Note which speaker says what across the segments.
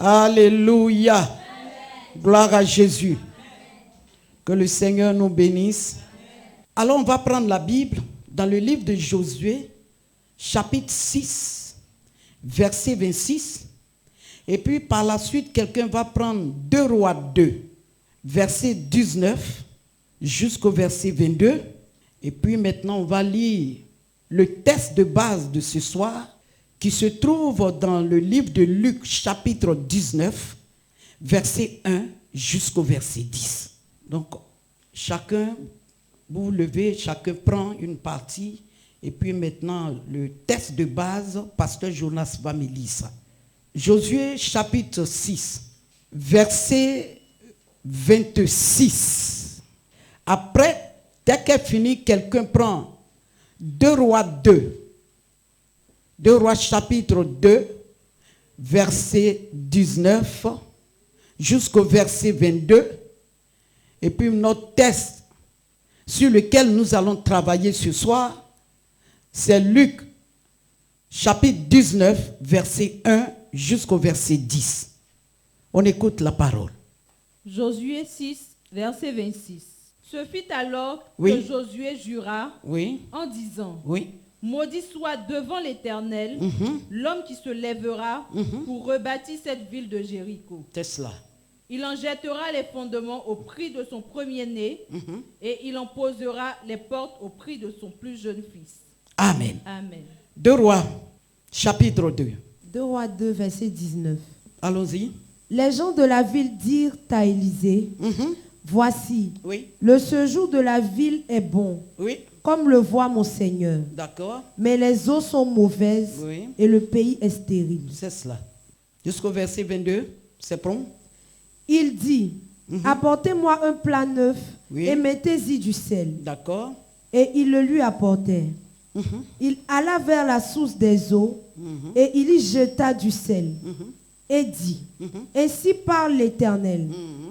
Speaker 1: Alléluia. Amen. Gloire à Jésus. Amen. Que le Seigneur nous bénisse. Amen. Alors on va prendre la Bible dans le livre de Josué, chapitre 6, verset 26. Et puis par la suite, quelqu'un va prendre 2 Rois 2, verset 19 jusqu'au verset 22. Et puis maintenant, on va lire le texte de base de ce soir qui se trouve dans le livre de Luc, chapitre 19, verset 1 jusqu'au verset 10. Donc, chacun, vous vous levez, chacun prend une partie. Et puis maintenant, le texte de base, pasteur Jonas va me lire ça. Josué chapitre 6, verset 26. Après, dès qu'elle finit, quelqu'un prend 2 Rois 2. 2 Rois chapitre 2, verset 19 jusqu'au verset 22. Et puis notre texte sur lequel nous allons travailler ce soir, c'est Luc chapitre 19, verset 1 jusqu'au verset 10. On écoute la parole.
Speaker 2: Josué 6, verset 26. Ce fut alors
Speaker 1: Oui.
Speaker 2: que Josué jura
Speaker 1: Oui.
Speaker 2: en disant,
Speaker 1: Oui.
Speaker 2: maudit soit devant l'Éternel l'homme qui se lèvera pour rebâtir cette ville de Jéricho.
Speaker 1: C'est cela.
Speaker 2: Il en jettera les fondements au prix de son premier-né et il en posera les portes au prix de son plus jeune fils.
Speaker 1: Amen.
Speaker 2: Amen.
Speaker 1: 2 Rois, chapitre 2.
Speaker 3: 2 Rois 2, verset 19.
Speaker 1: Allons-y.
Speaker 3: Les gens de la ville dirent à Élisée, voici,
Speaker 1: Oui.
Speaker 3: le séjour de la ville est bon,
Speaker 1: Oui.
Speaker 3: comme le voit mon Seigneur.
Speaker 1: D'accord.
Speaker 3: Mais les eaux sont mauvaises
Speaker 1: Oui.
Speaker 3: et le pays est stérile.
Speaker 1: C'est cela. Jusqu'au verset 22. C'est prompt.
Speaker 3: Il dit, apportez-moi un plat neuf
Speaker 1: Oui.
Speaker 3: et mettez-y du sel.
Speaker 1: D'accord.
Speaker 3: Et ils le lui apportèrent. Il alla vers la source des eaux et il y jeta du sel et dit, ainsi parle l'Éternel,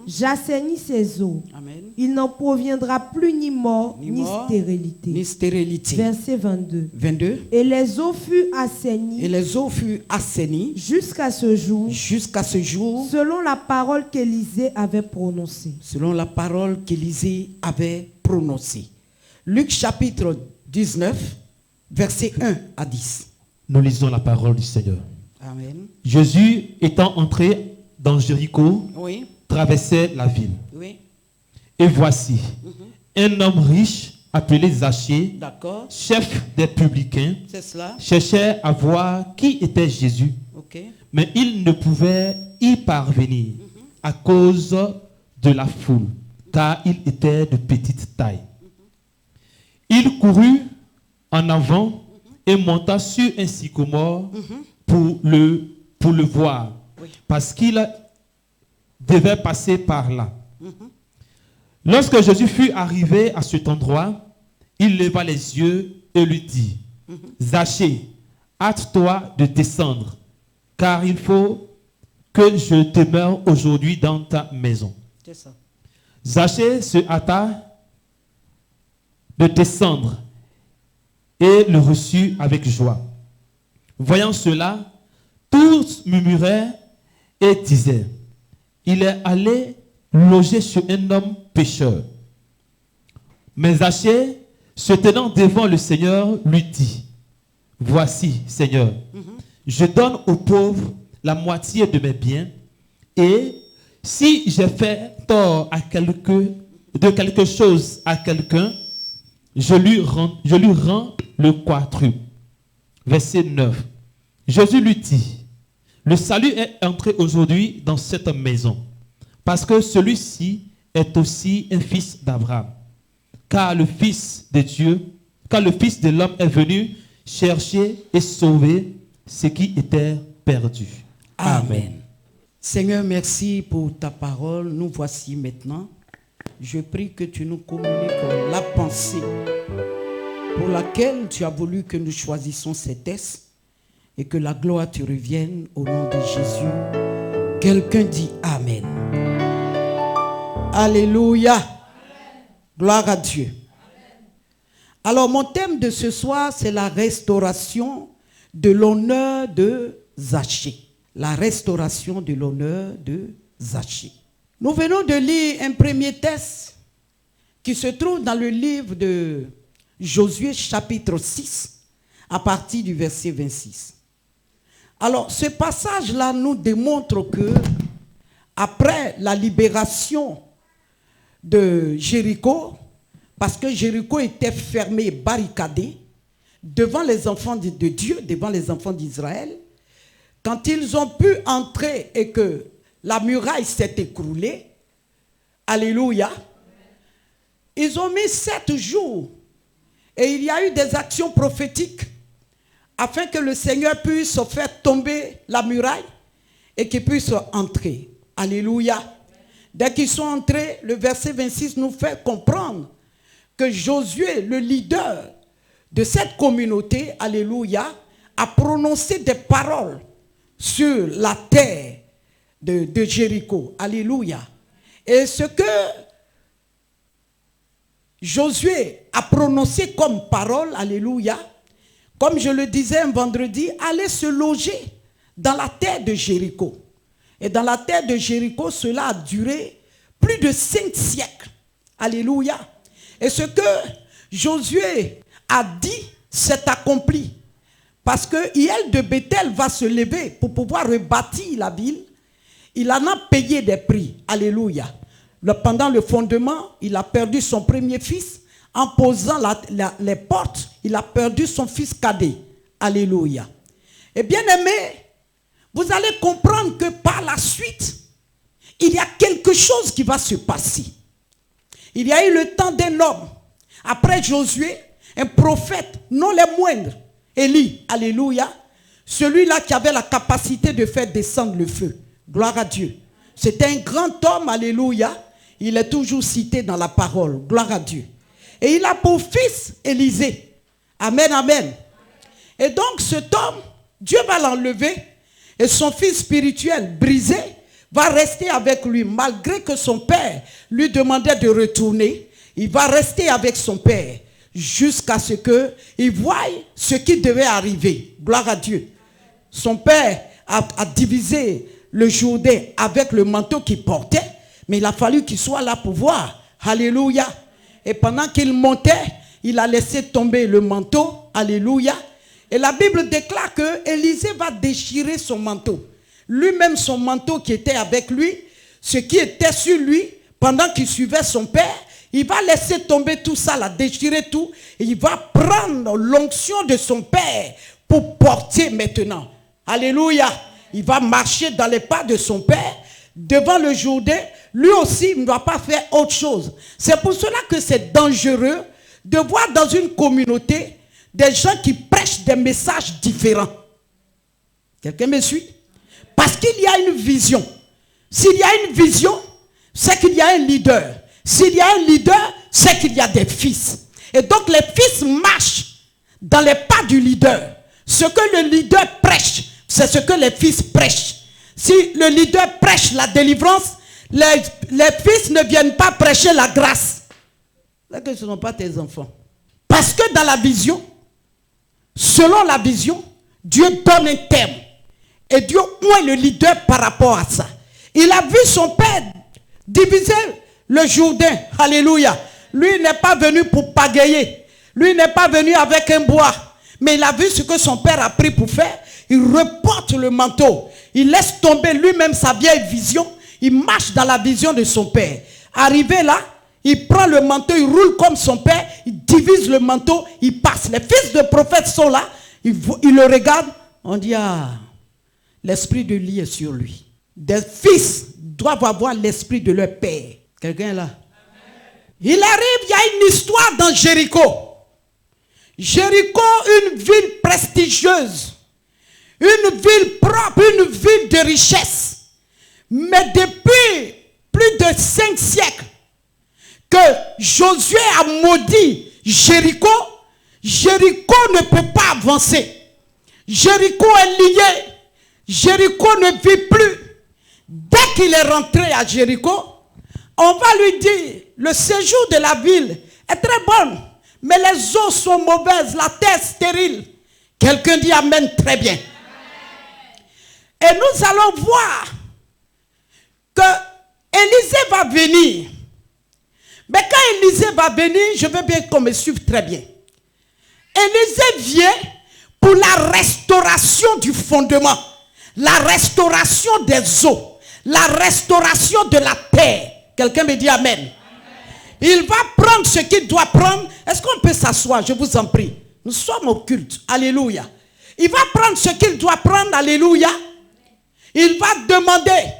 Speaker 3: j'assainis ces eaux.
Speaker 1: Amen.
Speaker 3: Il n'en proviendra plus ni mort
Speaker 1: Ni
Speaker 3: ni
Speaker 1: mort,
Speaker 3: stérilité.
Speaker 1: Ni stérilité.
Speaker 3: Verset 22.
Speaker 1: 22.
Speaker 3: Et les eaux furent
Speaker 1: Et
Speaker 3: assainies
Speaker 1: les eaux furent assainies
Speaker 3: jusqu'à ce jour,
Speaker 1: jusqu'à ce jour,
Speaker 3: selon la parole qu'Élisée avait prononcée.
Speaker 1: selon la parole qu'Élisée avait prononcée. Luc chapitre 19, verset 1 à 10.
Speaker 4: Nous lisons la parole du Seigneur.
Speaker 1: Amen.
Speaker 4: Jésus, étant entré dans Jéricho,
Speaker 1: Oui.
Speaker 4: traversait la ville.
Speaker 1: Oui.
Speaker 4: Et voici, un homme riche appelé Zachée,
Speaker 1: D'accord.
Speaker 4: chef des publicains,
Speaker 1: C'est cela.
Speaker 4: cherchait à voir qui était Jésus,
Speaker 1: Ok.
Speaker 4: mais il ne pouvait y parvenir à cause de la foule, car il était de petite taille. Il courut en avant et monta sur un sycomore pour le voir,
Speaker 1: Oui.
Speaker 4: parce qu'il devait passer par là. Lorsque Jésus fut arrivé à cet endroit, il leva les yeux et lui dit, Zachée, hâte-toi de descendre, car il faut que je demeure aujourd'hui dans ta maison.
Speaker 1: C'est ça.
Speaker 4: Zachée se hâta de descendre et le reçut avec joie. Voyant cela, tous murmuraient et disaient, il est allé loger chez un homme pécheur. Mais Zachée, se tenant devant le Seigneur, lui dit, voici, Seigneur, je donne aux pauvres la moitié de mes biens, et si j'ai fait tort de quelque chose à quelqu'un, je lui rends le quadruple. Verset 9. Jésus lui dit, le salut est entré aujourd'hui dans cette maison, parce que celui-ci est aussi un fils d'Abraham. Car le Fils de l'homme est venu chercher et sauver ce qui était perdu.
Speaker 1: Amen. Seigneur, merci pour ta parole. Nous voici maintenant. Je prie que tu nous communiques la pensée pour laquelle tu as voulu que nous choisissions ces textes et que la gloire te revienne au nom de Jésus. Quelqu'un dit Amen. Alléluia. Amen. Gloire à Dieu. Amen. Alors mon thème de ce soir, c'est la restauration de l'honneur de Zachée. la restauration de l'honneur de Zachée. Nous venons de lire un premier texte qui se trouve dans le livre de Josué chapitre 6 à partir du verset 26. Alors ce passage-là nous démontre que après la libération de Jéricho, parce que Jéricho était fermé, barricadé, devant les enfants de Dieu, devant les enfants d'Israël, quand ils ont pu entrer et que la muraille s'est écroulée, alléluia, ils ont mis 7 jours et il y a eu des actions prophétiques afin que le Seigneur puisse faire tomber la muraille et qu'ils puissent entrer. Alléluia. Dès qu'ils sont entrés, le verset 26 nous fait comprendre que Josué, le leader de cette communauté, alléluia, a prononcé des paroles sur la terre de Jéricho. Alléluia. Et ce que Josué a prononcé comme parole, alléluia, comme je le disais un vendredi, allait se loger dans la terre de Jéricho. Et dans la terre de Jéricho, cela a duré plus de 5 siècles. Alléluia. Et ce que Josué a dit s'est accompli. Parce que Hiel de Bethel va se lever pour pouvoir rebâtir la ville. Il en a payé des prix. Alléluia. Pendant le fondement, il a perdu son premier fils. En posant les portes, il a perdu son fils cadet. Alléluia. Et bien aimé, vous allez comprendre que par la suite, il y a quelque chose qui va se passer. Il y a eu le temps d'un homme. Après Josué, un prophète, non les moindres, Élie, alléluia, celui-là qui avait la capacité de faire descendre le feu. Gloire à Dieu. C'était un grand homme, alléluia. Il est toujours cité dans la parole. Gloire à Dieu. Et il a pour fils Élisée. Amen, amen. Et donc cet homme, Dieu va l'enlever. Et son fils spirituel, brisé, va rester avec lui. Malgré que son père lui demandait de retourner, il va rester avec son père. Jusqu'à ce qu'il voie ce qui devait arriver. Gloire à Dieu. Son père a divisé le Jourdain avec le manteau qu'il portait. Mais il a fallu qu'il soit là pour voir. Alléluia. Et pendant qu'il montait, il a laissé tomber le manteau. Alléluia. Et la Bible déclare que Élisée va déchirer son manteau. Lui-même, son manteau qui était avec lui, ce qui était sur lui, pendant qu'il suivait son père, il va laisser tomber tout ça, la déchirer tout. Et il va prendre l'onction de son père pour porter maintenant. Alléluia. Il va marcher dans les pas de son père, devant le Jourdain. Lui aussi ne doit pas faire autre chose. C'est pour cela que c'est dangereux de voir dans une communauté des gens qui prêchent des messages différents. Quelqu'un me suit? Parce qu'il y a une vision. S'il y a une vision, c'est qu'il y a un leader. S'il y a un leader, c'est qu'il y a des fils. Et donc les fils marchent dans les pas du leader. Ce que le leader prêche, c'est ce que les fils prêchent. Si le leader prêche la délivrance, les fils ne viennent pas prêcher la grâce. C'est que ce ne sont pas tes enfants. Parce que dans la vision, selon la vision, Dieu donne un terme. Et Dieu est le leader par rapport à ça. Il a vu son père diviser le Jourdain. Alléluia. Lui n'est pas venu pour pagayer. Lui n'est pas venu avec un bois. Mais il a vu ce que son père a pris pour faire. Il reporte le manteau. Il laisse tomber lui-même sa vieille vision. Il marche dans la vision de son père. Arrivé là, il prend le manteau, il roule comme son père, il divise le manteau, il passe. Les fils de prophètes sont là, ils le regardent. On dit, ah, l'esprit de Élie est sur lui. Des fils doivent avoir l'esprit de leur père. Quelqu'un est là? Il arrive, il y a une histoire dans Jéricho. Jéricho, une ville prestigieuse, une ville propre, une ville de richesse. Mais depuis plus de 5 siècles que Josué a maudit Jéricho, Jéricho ne peut pas avancer. Jéricho est lié. Jéricho ne vit plus. Dès qu'il est rentré à Jéricho, on va lui dire, le séjour de la ville est très bon, mais les eaux sont mauvaises, la terre stérile. Quelqu'un dit amen, très bien. Et nous allons voir que Élisée va venir. Mais quand Élisée va venir, je veux bien qu'on me suive très bien. Élisée vient pour la restauration du fondement, la restauration des eaux, la restauration de la terre. Quelqu'un me dit amen. Amen. Il va prendre ce qu'il doit prendre. Est-ce qu'on peut s'asseoir? Je vous en prie. Nous sommes au culte. Alléluia. Il va prendre ce qu'il doit prendre. Alléluia. Il va demander,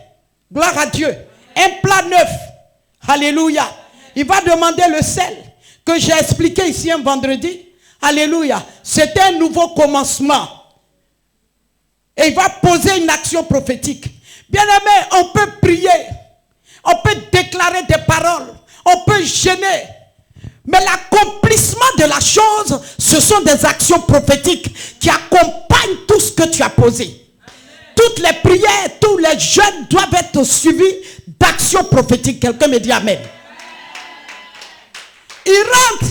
Speaker 1: gloire à Dieu, un plat neuf. Alléluia. Il va demander le sel que j'ai expliqué ici un vendredi. Alléluia. C'était un nouveau commencement. Et il va poser une action prophétique. Bien-aimé, on peut prier. On peut déclarer des paroles. On peut gêner. Mais l'accomplissement de la chose, ce sont des actions prophétiques qui accompagnent tout ce que tu as posé. Toutes les prières, tous les jeûnes doivent être suivis d'actions prophétiques. Quelqu'un me dit amen. Il rentre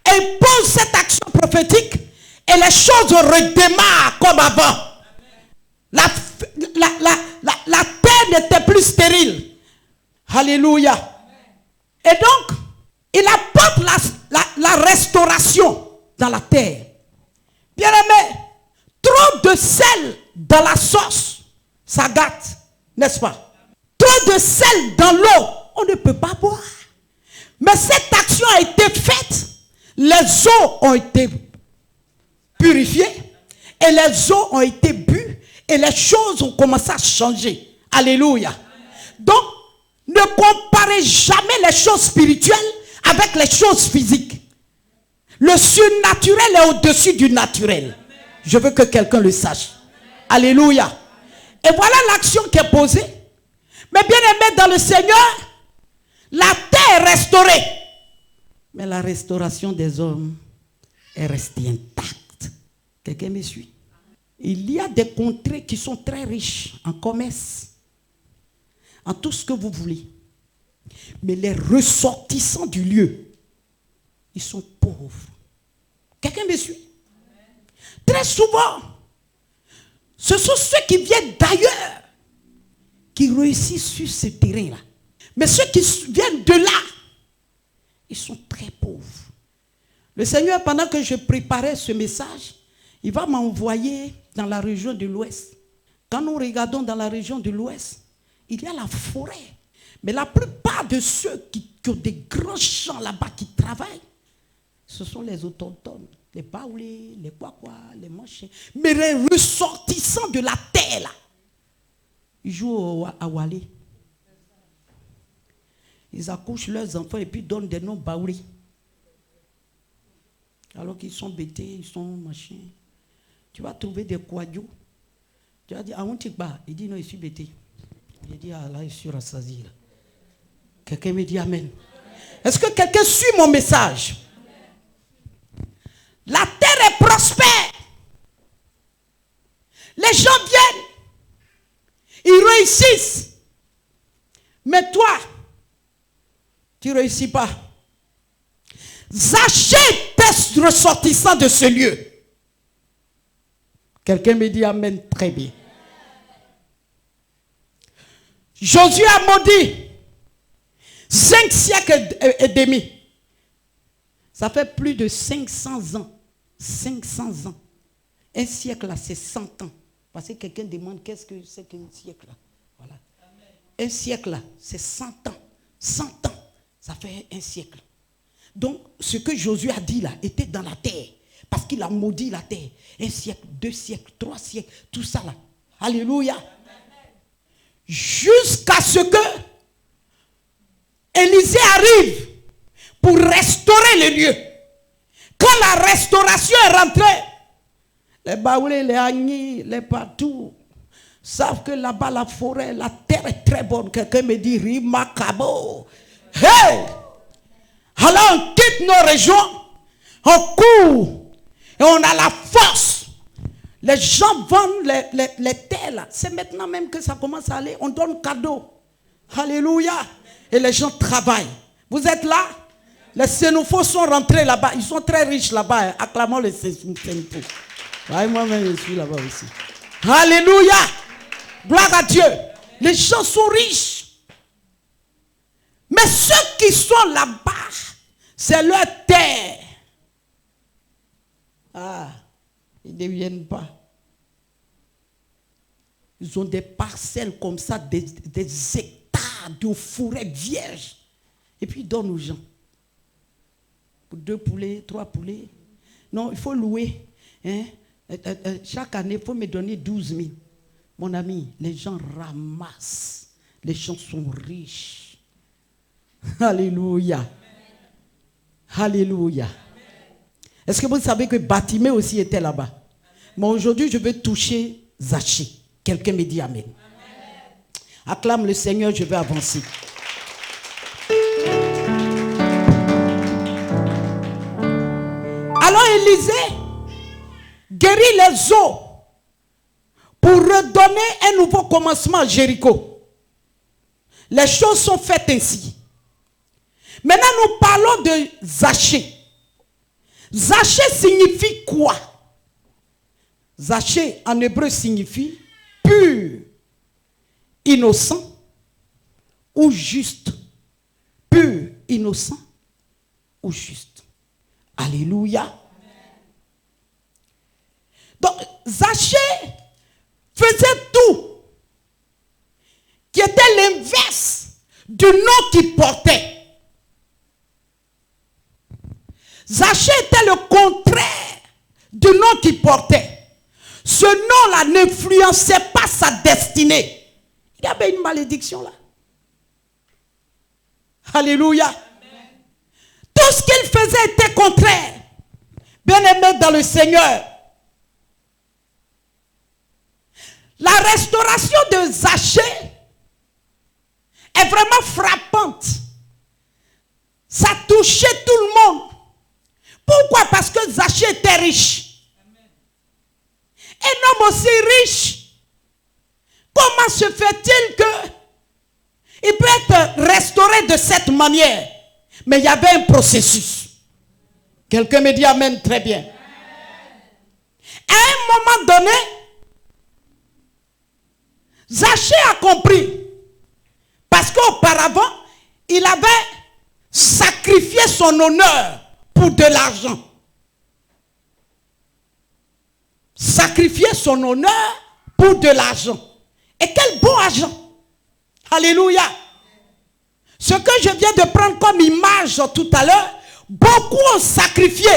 Speaker 1: et il pose cette action prophétique et les choses redémarrent comme avant. La terre n'était plus stérile. Alléluia. Et donc, il apporte la restauration dans la terre. Bien aimé, trop de sel dans la sauce, ça gâte, n'est-ce pas? Trop de sel dans l'eau, on ne peut pas boire. Mais cette action a été faite, les eaux ont été purifiées et les eaux ont été bues et les choses ont commencé à changer. Alléluia. Donc, ne comparez jamais les choses spirituelles avec les choses physiques. Le surnaturel est au-dessus du naturel. Je veux que quelqu'un le sache. Alléluia. Et voilà l'action qui est posée. Mais bien aimé dans le Seigneur, la terre est restaurée. Mais la restauration des hommes est restée intacte. Quelqu'un me suit? Il y a des contrées qui sont très riches en commerce, en tout ce que vous voulez. Mais les ressortissants du lieu, ils sont pauvres. Quelqu'un me suit? Très souvent, ce sont ceux qui viennent d'ailleurs qui réussissent sur ce terrain-là. Mais ceux qui viennent de là, ils sont très pauvres. Le Seigneur, pendant que je préparais ce message, il va m'envoyer dans la région de l'Ouest. Quand nous regardons dans la région de l'Ouest, il y a la forêt. Mais la plupart de ceux qui ont des grands champs là-bas, qui travaillent, ce sont les autochtones, les baoulés, les kwakwa, les manchés. Mais les ressortissants de la terre, là, ils jouent à Walé. Ils accouchent leurs enfants et puis donnent des noms baoulés. Alors qu'ils sont bêtés, ils sont machins. Tu vas trouver des kwadjou. Tu vas dire, ah, on t'y bat. Il dit, non, je suis bêté. Il dit, ah là, je suis rassasié. Quelqu'un me dit amen. Est-ce que quelqu'un suit mon message? La terre est prospère. Les gens viennent. Ils réussissent. Mais toi, tu ne réussis pas. Zaché tes ressortissants de ce lieu. Quelqu'un me dit amen, très bien. Josué a maudit 5 siècles et demi. Ça fait plus de 500 ans. 500 ans. Un siècle là, c'est 100 ans. Parce que quelqu'un demande qu'est-ce que c'est qu'un siècle là. Voilà. Un siècle là, c'est 100 ans. 100 ans, ça fait un siècle. Donc, ce que Josué a dit là était dans la terre. Parce qu'il a maudit la terre. 1 siècle, 2 siècles, 3 siècles, tout ça là. Alléluia. Jusqu'à ce que Élisée arrive pour restaurer le lieu. Quand la restauration est rentrée, les baoulés, les agnis, les partout savent que là-bas la forêt, la terre est très bonne. Quelqu'un me dit Rimakabo. Hey! Alors on quitte nos régions, on court et on a la force. Les gens vendent les terres là. C'est maintenant même que ça commence à aller. On donne cadeau. Alléluia. Et les gens travaillent. Vous êtes là? Les Sénoufos sont rentrés là-bas. Ils sont très riches là-bas. Acclamons les Sénoufos. Ouais, moi-même, je suis là-bas aussi. Alléluia. Gloire à Dieu. Les gens sont riches. Mais ceux qui sont là-bas, c'est leur terre. Ah, ils ne viennent pas. Ils ont des parcelles comme ça, des hectares de forêt vierge. Et puis ils donnent aux gens. Pour 2 poulets, 3 poulets. Non, il faut louer. Hein? Chaque année, il faut me donner 12 000. Mon ami, les gens ramassent. Les gens sont riches. Alléluia. Amen. Alléluia. Amen. Est-ce que vous savez que Bartimée aussi était là-bas? Mais aujourd'hui, je veux toucher Zachée. Quelqu'un me dit Amen. Amen. Acclame le Seigneur, je vais avancer. Alors Élisée guérit les eaux pour redonner un nouveau commencement à Jéricho. Les choses sont faites ainsi. Maintenant, nous parlons de Zachée. Zachée signifie quoi? Zachée en hébreu signifie pur, innocent ou juste. Pur, innocent ou juste. Alléluia. Amen. Donc, Zachée faisait tout qui était l'inverse du nom qu'il portait. Zachée était le contraire du nom qu'il portait. Ce nom-là n'influençait pas sa destinée. Il y avait une malédiction là. Alléluia. Amen. Tout ce qu'il faisait était contraire. Bien-aimé dans le Seigneur. La restauration de Zachée est vraiment frappante. Ça touchait tout le monde. Pourquoi? Parce que Zachée était riche. Amen. Un homme aussi riche, comment se fait-il que il peut être restauré de cette manière? Mais il y avait un processus. Quelqu'un me dit Amen, très bien. Amen. À un moment donné, Zachée a compris. Parce qu'auparavant, il avait sacrifié son honneur pour de l'argent. Sacrifier son honneur pour de l'argent. Et quel bon argent. Alléluia. Ce que je viens de prendre comme image tout à l'heure, beaucoup ont sacrifié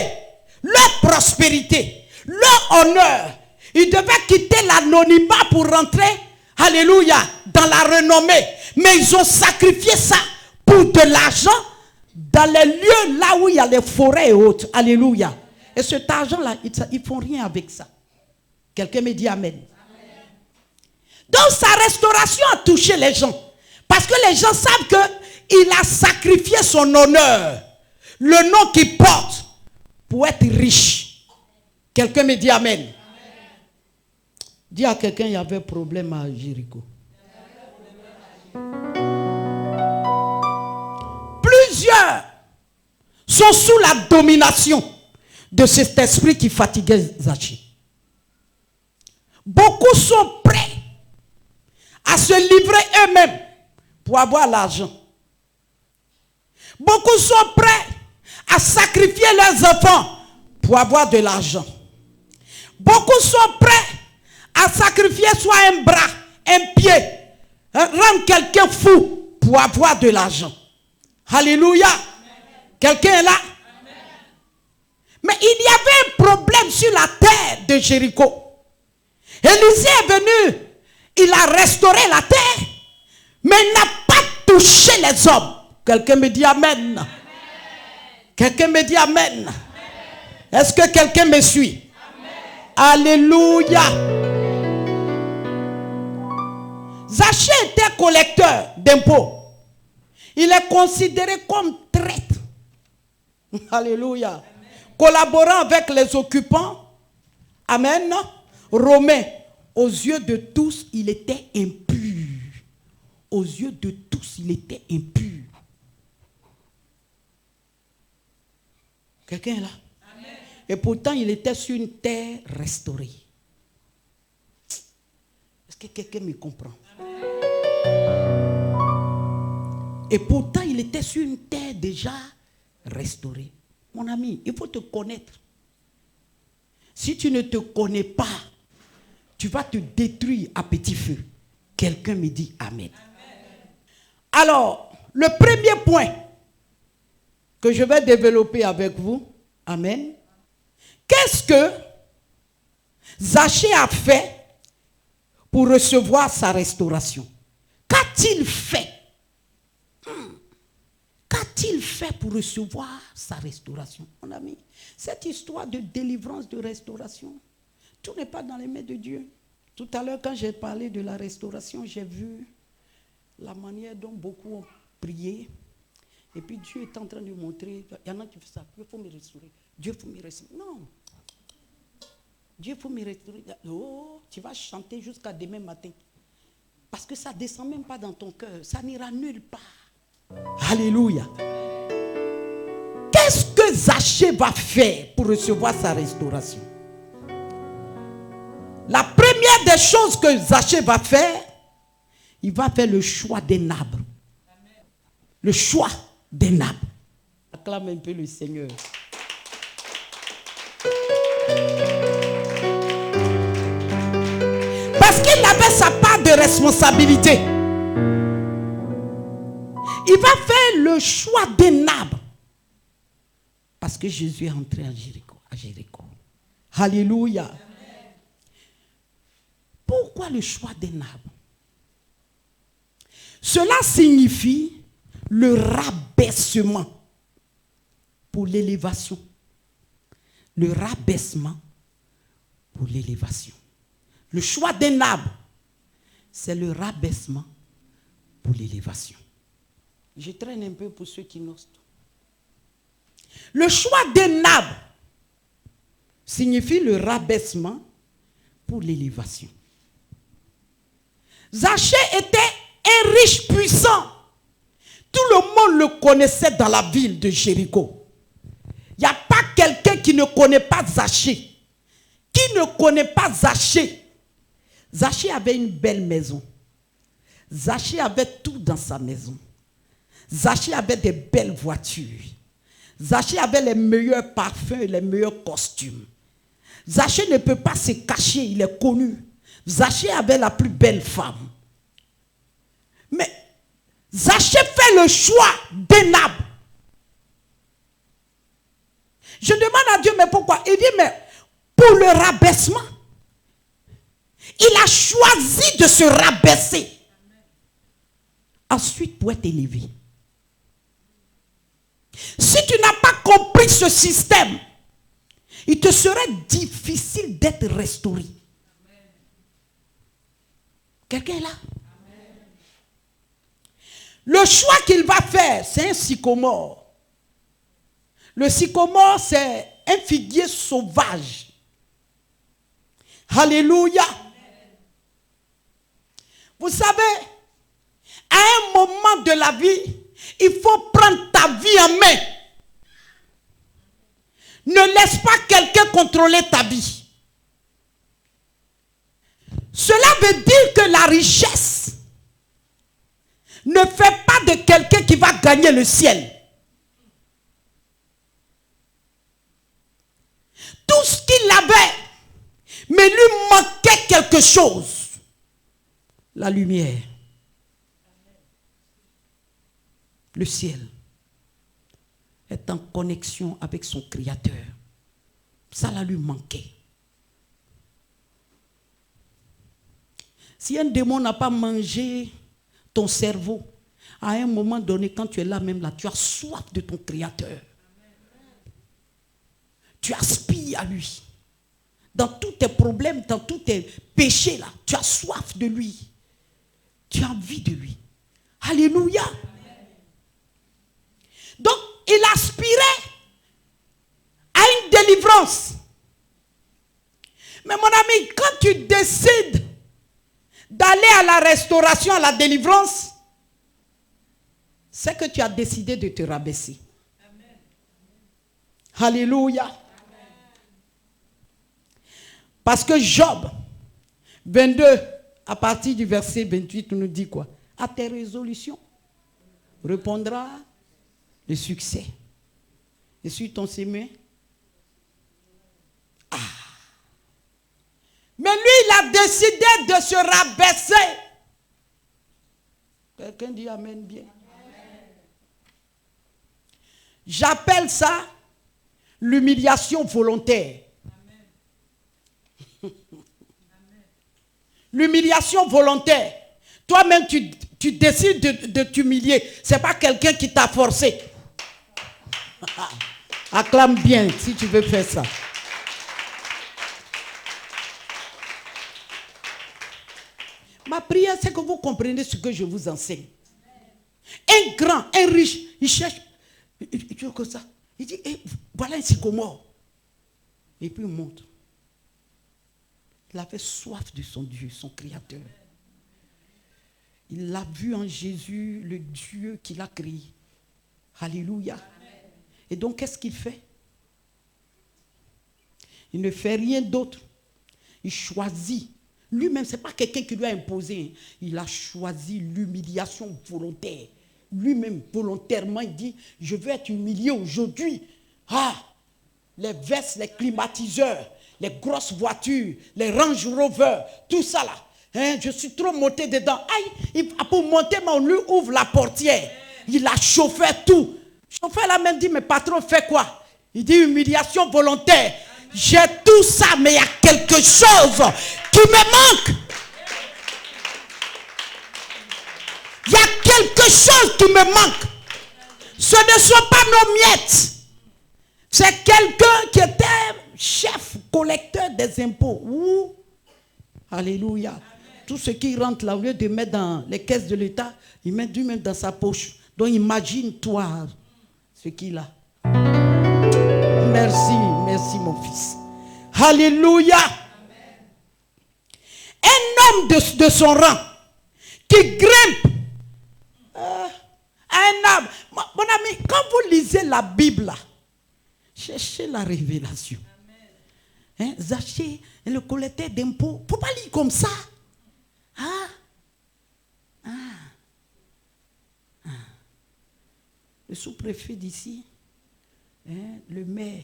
Speaker 1: leur prospérité, leur honneur. Ils devaient quitter l'anonymat pour rentrer, alléluia, dans la renommée. Mais ils ont sacrifié ça pour de l'argent dans les lieux là où il y a les forêts et autres. Alléluia. Et cet argent-là, ils ne font rien avec ça. Quelqu'un me dit Amen. Amen. Donc sa restauration a touché les gens. Parce que les gens savent qu'il a sacrifié son honneur, le nom qu'il porte, pour être riche. Quelqu'un me dit Amen. Amen. Dis à quelqu'un, il y avait problème à Jéricho. Plusieurs sont sous la domination de cet esprit qui fatiguait Zachée. Beaucoup sont prêts à se livrer eux-mêmes pour avoir l'argent. Beaucoup sont prêts à sacrifier leurs enfants pour avoir de l'argent. Beaucoup sont prêts à sacrifier soit un bras, un pied, rendre quelqu'un fou pour avoir de l'argent. Alléluia. Quelqu'un est là? Amen. Mais il y avait un problème sur la terre de Jéricho. Élisée est venu, il a restauré la terre, mais il n'a pas touché les hommes. Quelqu'un me dit Amen. Amen. Quelqu'un me dit Amen. Amen. Est-ce que quelqu'un me suit? Amen. Alléluia. Zachée était collecteur d'impôts. Il est considéré comme traître. Alléluia. Amen. Collaborant avec les occupants. Amen. Romains. Aux yeux de tous, il était impur. Aux yeux de tous, il était impur. Quelqu'un est là? Amen. Et pourtant, il était sur une terre restaurée. que quelqu'un me comprend. Et pourtant, il était sur une terre déjà restaurée. Mon ami, il faut te connaître. Si tu ne te connais pas, tu vas te détruire à petit feu. Quelqu'un me dit Amen. Alors, le premier point que je vais développer avec vous, Amen. Qu'est-ce que Zachée a fait pour recevoir sa restauration? Qu'a-t-il fait? Qu'a-t-il fait pour recevoir sa restauration? Mon ami, cette histoire de délivrance, de restauration, tout n'est pas dans les mains de Dieu. Tout à l'heure, quand j'ai parlé de la restauration, j'ai vu la manière dont beaucoup ont prié. Et puis Dieu est en train de montrer, il y en a qui font ça, Dieu faut me restaurer, Dieu faut me restaurer. Non. Dieu faut me restaurer. Oh, tu vas chanter jusqu'à demain matin. Parce que ça ne descend même pas dans ton cœur, ça n'ira nulle part. Alléluia. Qu'est-ce que Zachée va faire pour recevoir sa restauration? La première des choses que Zachée va faire, il va faire le choix d'un arbre. Le choix d'un arbre. Acclame un peu le Seigneur. Parce qu'il avait sa part de responsabilité. Il va faire le choix d'un arbre. Parce que Jésus est entré à Jéricho. Alléluia. Amen. Pourquoi le choix d'un arbre? Cela signifie le rabaissement pour l'élévation. Le rabaissement pour l'élévation. Le choix d'un arbre, c'est le rabaissement pour l'élévation. Je traîne un peu pour ceux qui n'osent. Le choix d'un arbre signifie le rabaissement pour l'élévation. Zachée était un riche puissant. Tout le monde le connaissait dans la ville de Jéricho. Il n'y a pas quelqu'un qui ne connaît pas Zachée. Qui ne connaît pas Zachée? Zachée avait une belle maison. Zachée avait tout dans sa maison. Zachée avait des belles voitures. Zachée avait les meilleurs parfums et les meilleurs costumes. Zachée ne peut pas se cacher, il est connu. Zachée avait la plus belle femme. Mais Zachée fait le choix d'un arbre. Je demande à Dieu, mais pourquoi? Il dit, mais pour le rabaissement. Il a choisi de se rabaisser. Ensuite, pour être élevé. Si tu n'as pas compris ce système, il te serait difficile d'être restauré. Quelqu'un est là? Amen. Le choix qu'il va faire, c'est un sycomore. Le sycomore, c'est un figuier sauvage. Alléluia. Amen. Vous savez, à un moment de la vie, il faut prendre ta vie en main. Ne laisse pas quelqu'un contrôler ta vie. Cela veut dire que la richesse ne fait pas de quelqu'un qui va gagner le ciel. Tout ce qu'il avait, mais lui manquait quelque chose. La lumière. Le ciel est en connexion avec son Créateur. Ça lui manquait. Si un démon n'a pas mangé ton cerveau, à un moment donné, quand tu es là même là, tu as soif de ton Créateur. Tu aspires à lui. Dans tous tes problèmes, dans tous tes péchés là, tu as soif de lui. Tu as envie de lui. Alléluia. Donc, il aspirait à une délivrance. Mais mon ami, quand tu décides d'aller à la restauration, à la délivrance, c'est que tu as décidé de te rabaisser. Amen. Alléluia. Amen. Parce que Job 22, à partir du verset 28, on nous dit quoi? À tes résolutions répondra le succès. Et sur ton chemin. Ah. Mais lui, il a décidé de se rabaisser. Quelqu'un dit amen bien. J'appelle ça l'humiliation volontaire. L'humiliation volontaire. Toi-même, tu décides de t'humilier. Ce n'est pas quelqu'un qui t'a forcé. Acclame bien si tu veux faire ça. Ma prière, c'est que vous compreniez ce que je vous enseigne. Un grand, un riche, il cherche, il dit comme ça. Il dit, voilà un sycomore. Et puis il montre. Il avait soif de son Dieu, son Créateur. Il l'a vu en Jésus, le Dieu qu'il a créé. Alléluia. Et donc, qu'est-ce qu'il fait? Il ne fait rien d'autre. Il choisit. Lui-même, ce n'est pas quelqu'un qui lui a imposé. Il a choisi l'humiliation volontaire. Lui-même, volontairement, il dit, je veux être humilié aujourd'hui. Ah, les vestes, les climatiseurs, les grosses voitures, les Range Rover, tout ça là. Hein, je suis trop monté dedans. Aïe, pour monter, on lui ouvre la portière. Il a chauffé tout. Le chauffeur là même dit, mais patron, fait quoi? Il dit, humiliation volontaire. J'ai tout ça, mais il y a quelque chose qui me manque. Il y a quelque chose qui me manque. Ce ne sont pas nos miettes. C'est quelqu'un qui était chef, collecteur des impôts. Ouh. Alléluia. Amen. Tout ce qui rentre là, au lieu de mettre dans les caisses de l'État, il met lui-même dans sa poche. Donc imagine-toi ce qu'il a. Merci, merci mon fils. Alléluia. Amen. Un homme de son rang qui grimpe à un arbre. Mon ami, quand vous lisez la Bible, là, cherchez la révélation. Hein, Zachée, le collecteur d'impôts, il ne faut pas lire comme ça. Le sous-préfet d'ici, hein, le maire,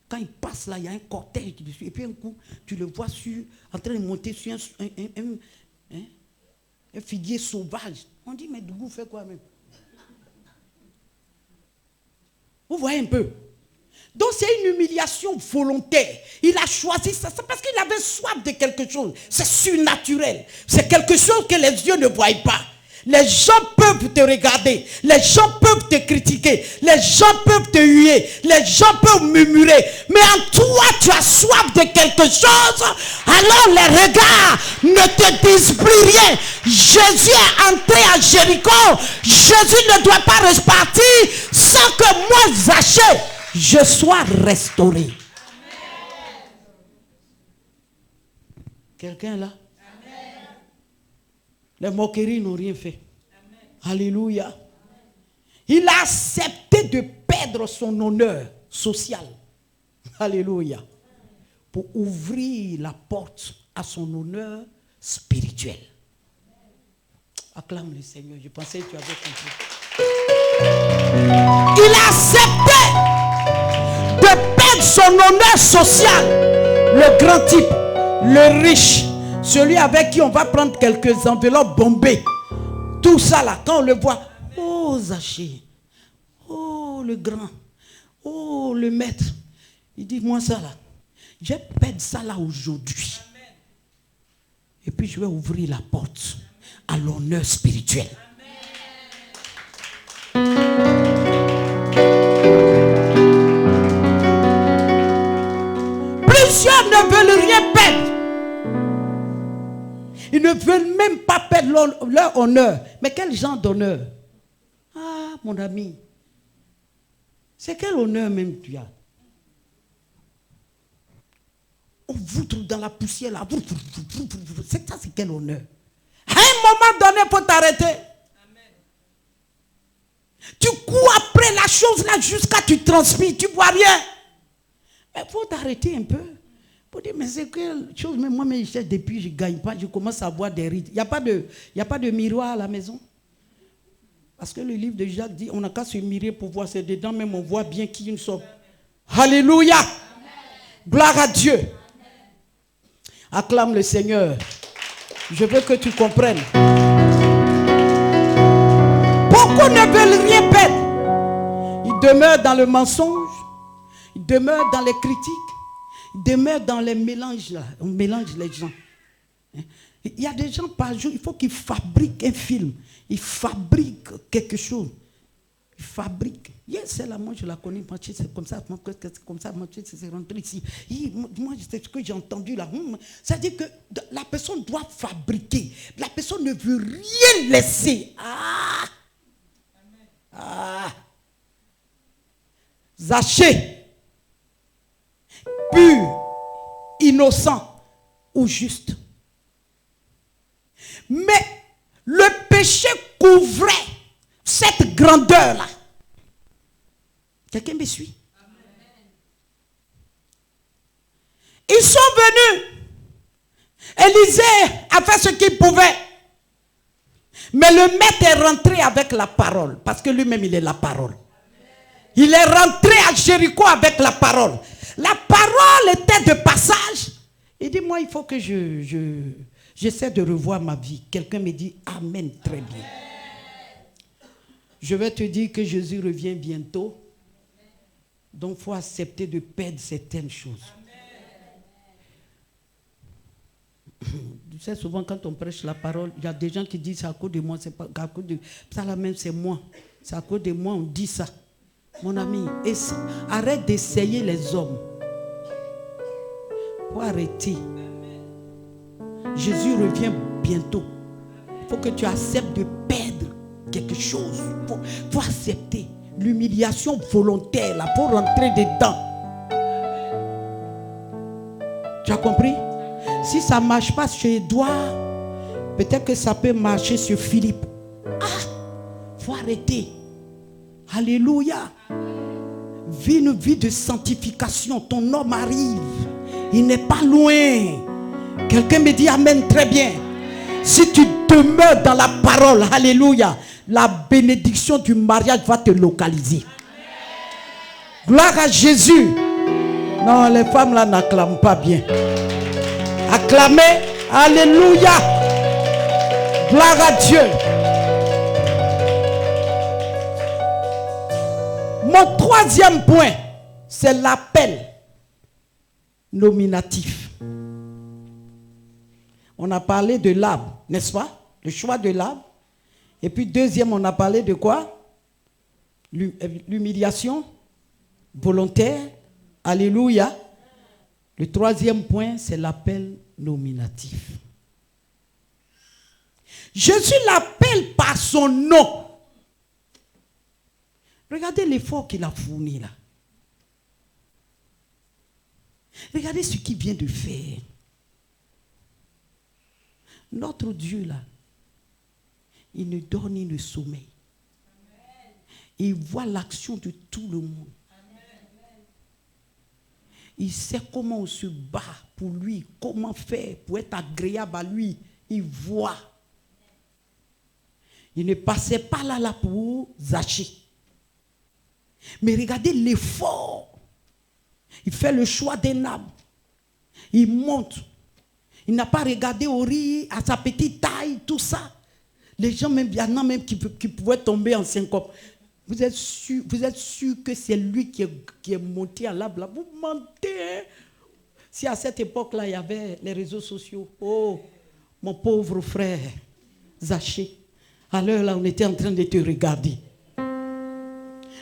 Speaker 1: quand il passe là, il y a un cortège dessus. Et puis un coup, tu le vois en train de monter sur un figuier sauvage. On dit, mais Dougou fait quoi même? Vous voyez un peu? Donc c'est une humiliation volontaire. Il a choisi ça. C'est parce qu'il avait soif de quelque chose. C'est surnaturel. C'est quelque chose que les yeux ne voient pas. Les gens peuvent te regarder. Les gens peuvent te critiquer. Les gens peuvent te huer. Les gens peuvent murmurer. Mais en toi, tu as soif de quelque chose. Alors les regards ne te disent plus rien. Jésus est entré à Jéricho. Jésus ne doit pas repartir sans que moi, Zachée, je sois restauré. Amen. Quelqu'un là? Amen. Les moqueries n'ont rien fait. Amen. Alléluia. Amen. Il a accepté de perdre son honneur social. Alléluia. Pour ouvrir la porte à son honneur spirituel. Acclame le Seigneur. Je pensais que tu avais compris. Il a accepté de perdre son honneur social. Le grand type, le riche, celui avec qui on va prendre quelques enveloppes bombées. Tout ça là, quand on le voit, oh Zachée, oh le grand, oh le maître. Il dit, moi ça là, j'ai perdu ça là aujourd'hui. Et puis je vais ouvrir la porte à l'honneur spirituel. Plusieurs ne veulent rien perdre. Ils ne veulent même pas perdre leur honneur. Mais quel genre d'honneur? Ah, mon ami. C'est quel honneur même tu as? On vous trouve dans la poussière là. C'est ça, c'est quel honneur? À un moment donné, il faut t'arrêter. Tu cours après la chose là jusqu'à tu transpires, tu ne vois rien. Mais il faut t'arrêter un peu. Pour dire, mais c'est quelle chose, mais moi, depuis, je ne gagne pas, je commence à voir des rides. Il n'y a pas de miroir à la maison. Parce que le livre de Jacques dit, on n'a qu'à se mirer pour voir, c'est dedans, même on voit bien qui nous sommes. Alléluia. Amen. Gloire à Dieu. Amen. Acclame le Seigneur. Je veux que tu comprennes. Beaucoup ne veulent rien perdre. Ils demeurent dans le mensonge. Ils demeurent dans les critiques. Ils demeurent dans les mélanges. Là. On mélange les gens. Il y a des gens par jour, il faut qu'ils fabriquent un film. Ils fabriquent quelque chose. Ils fabriquent. Yes, celle-là, moi je la connais, c'est comme ça, c'est rentré ici. Moi, c'est ce que j'ai entendu là. C'est-à-dire que la personne doit fabriquer. La personne ne veut rien laisser. Zaché, pur, innocent ou juste. Mais le péché couvrait cette grandeur-là. Quelqu'un me suit? Ils sont venus. Élisée a fait ce qu'il pouvait. Mais le maître est rentré avec la parole. Parce que lui-même, il est la parole. Il est rentré à Jéricho avec la parole. La parole était de passage. Il dit, moi, il faut que j'essaie de revoir ma vie. Quelqu'un me dit, amen, très bien. Je vais te dire que Jésus revient bientôt. Donc, il faut accepter de perdre certaines choses. Tu sais, souvent, quand on prêche la parole, il y a des gens qui disent, c'est à cause de moi, c'est pas à cause de... Ça, là même, c'est moi. C'est à cause de moi, on dit ça. Mon ami, arrête d'essayer les hommes. Il faut arrêter. Jésus revient bientôt. Il faut que tu acceptes de perdre quelque chose. Il faut accepter l'humiliation volontaire. Il faut rentrer dedans. Tu as compris? Si ça ne marche pas chez Edouard, peut-être que ça peut marcher sur Philippe. Il faut arrêter. Alléluia. Vis une vie de sanctification. Ton homme arrive. Il n'est pas loin. Quelqu'un me dit amen, très bien. Si tu demeures dans la parole, alléluia, la bénédiction du mariage va te localiser. Gloire à Jésus. Non, les femmes là n'acclament pas bien. Acclamez, alléluia. Gloire à Dieu. Mon troisième point, c'est l'appel nominatif. On a parlé de l'arbre, n'est-ce pas? Le choix de l'arbre. Et puis deuxième, on a parlé de quoi? L'humiliation volontaire. Alléluia. Le troisième point, c'est l'appel nominatif. Jésus l'appelle par son nom. Regardez l'effort qu'il a fourni là. Regardez ce qu'il vient de faire. Notre Dieu là, il ne dort ni ne sommeille. Il voit l'action de tout le monde. Il sait comment on se bat pour lui, comment faire pour être agréable à lui. Il voit. Il ne passait pas là pour Zaché. Mais regardez l'effort. Il fait le choix d'un arbre. Il monte. Il n'a pas regardé au riz, à sa petite taille, tout ça. Les gens, même, il y en a même qui pouvaient tomber en syncope. Vous êtes sûr que c'est lui qui est monté à l'arbre là? Vous mentez. Hein? Si à cette époque-là, il y avait les réseaux sociaux. Oh, mon pauvre frère, Zaché. À l'heure là, on était en train de te regarder.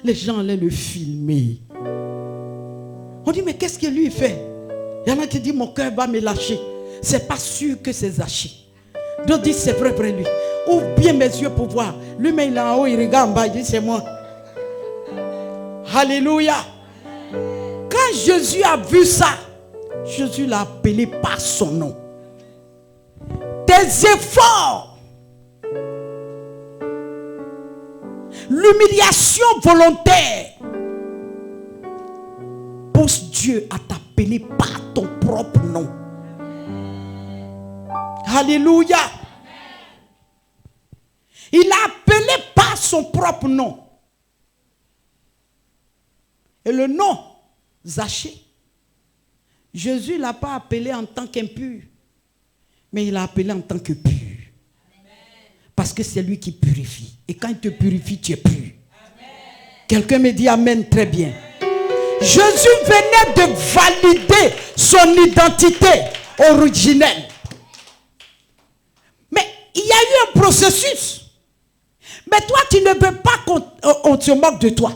Speaker 1: Les gens allaient le filmer. On dit, mais qu'est-ce que lui fait? Il y en a qui disent, mon cœur va me lâcher. C'est pas sûr que c'est Zaché. D'autres disent, c'est vrai, lui. Ouvre bien mes yeux pour voir. Lui-même, il est en haut, il regarde en bas, il dit, c'est moi. Alléluia. Quand Jésus a vu ça, Jésus l'a appelé par son nom. Tes efforts, l'humiliation volontaire, pousse Dieu à t'appeler par ton propre propre nom. Alléluia. Il a appelé par son propre nom. Et le nom, Zachée, Jésus ne l'a pas appelé en tant qu'impur, mais il l'a appelé en tant que pur. Parce que c'est lui qui purifie. Et quand il te purifie, tu es pur. Quelqu'un me dit amen, très bien. Jésus venait de valider son identité originelle. Mais il y a eu un processus. Mais toi, tu ne veux pas qu'on se moque de toi.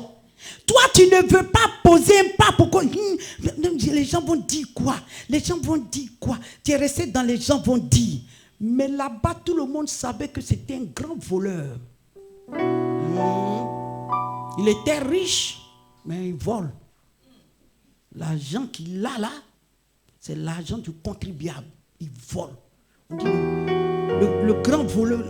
Speaker 1: Toi, tu ne veux pas poser un pas pour qu'on... Les gens vont dire quoi? Les gens vont dire quoi? Tu es resté dans les gens vont dire. Mais là-bas, tout le monde savait que c'était un grand voleur. Il était riche, mais il vole. L'argent qu'il a là, c'est l'argent du contribuable. Il vole. On dit, le grand voleur,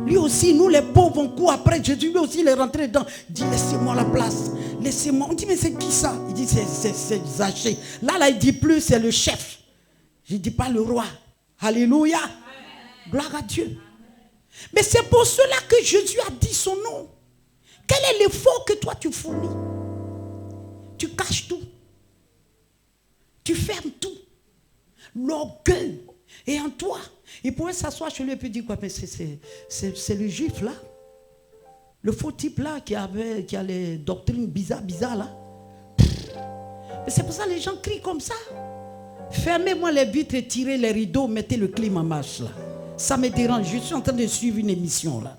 Speaker 1: lui aussi, nous les pauvres, on court après Jésus, lui aussi il est rentré dedans. Il dit, laissez-moi la place, laissez-moi. On dit, mais c'est qui ça? Il dit, c'est Zachée. Là, il dit plus, c'est le chef. Je ne dis pas le roi. Alléluia. Amen. Gloire à Dieu. Amen. Mais c'est pour cela que Jésus a dit son nom. Quel est l'effort que toi tu fournis? Tu caches tout. Tu fermes tout. L'orgueil est en toi. Il pourrait s'asseoir chez lui et puis dire quoi? Mais c'est le juif là. Le faux type là qui a les doctrines bizarres là. Mais c'est pour ça que les gens crient comme ça. Fermez-moi les vitres et tirez les rideaux, mettez le clim en marche là. Ça me dérange. Je suis en train de suivre une émission là.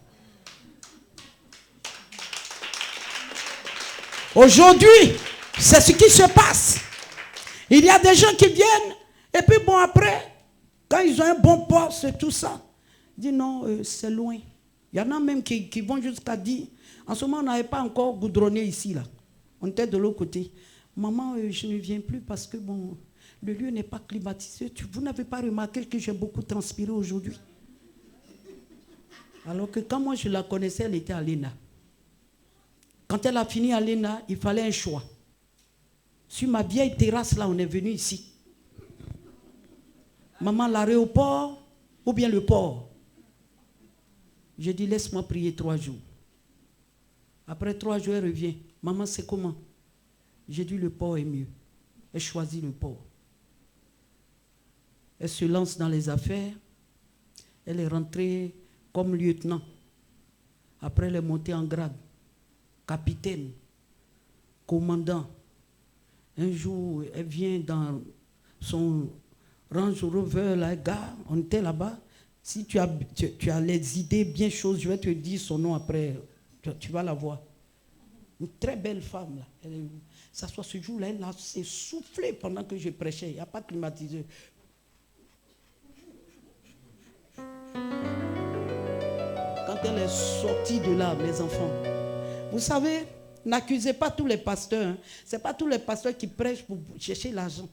Speaker 1: Aujourd'hui, c'est ce qui se passe. Il y a des gens qui viennent et puis bon après, quand ils ont un bon poste et tout ça, ils disent non, c'est loin. Il y en a même qui vont jusqu'à dire, en ce moment on n'avait pas encore goudronné ici là. On était de l'autre côté. Maman, je ne viens plus parce que bon, le lieu n'est pas climatisé. Vous n'avez pas remarqué que j'ai beaucoup transpiré aujourd'hui? Alors que quand moi je la connaissais, elle était à l'ENA. Quand elle a fini à l'ENA, il fallait un choix. Sur ma vieille terrasse, là, on est venu ici. Maman, l'aéroport ou bien le port? J'ai dit, laisse-moi prier 3 jours. Après 3 jours, elle revient. Maman, c'est comment? J'ai dit, le port est mieux. Elle choisit le port. Elle se lance dans les affaires. Elle est rentrée comme lieutenant. Après, elle est montée en grade. Capitaine, commandant. Un jour, elle vient dans son Range Rover, la gare, on était là-bas. Si tu as les idées bien choses, je vais te dire son nom après, tu vas la voir. Une très belle femme, là. Elle s'assoit ce jour-là, elle s'est soufflée pendant que je prêchais. Il n'y a pas de climatiseur. Quand elle est sortie de là, mes enfants, vous savez, n'accusez pas tous les pasteurs. Hein. Ce n'est pas tous les pasteurs qui prêchent pour chercher l'argent.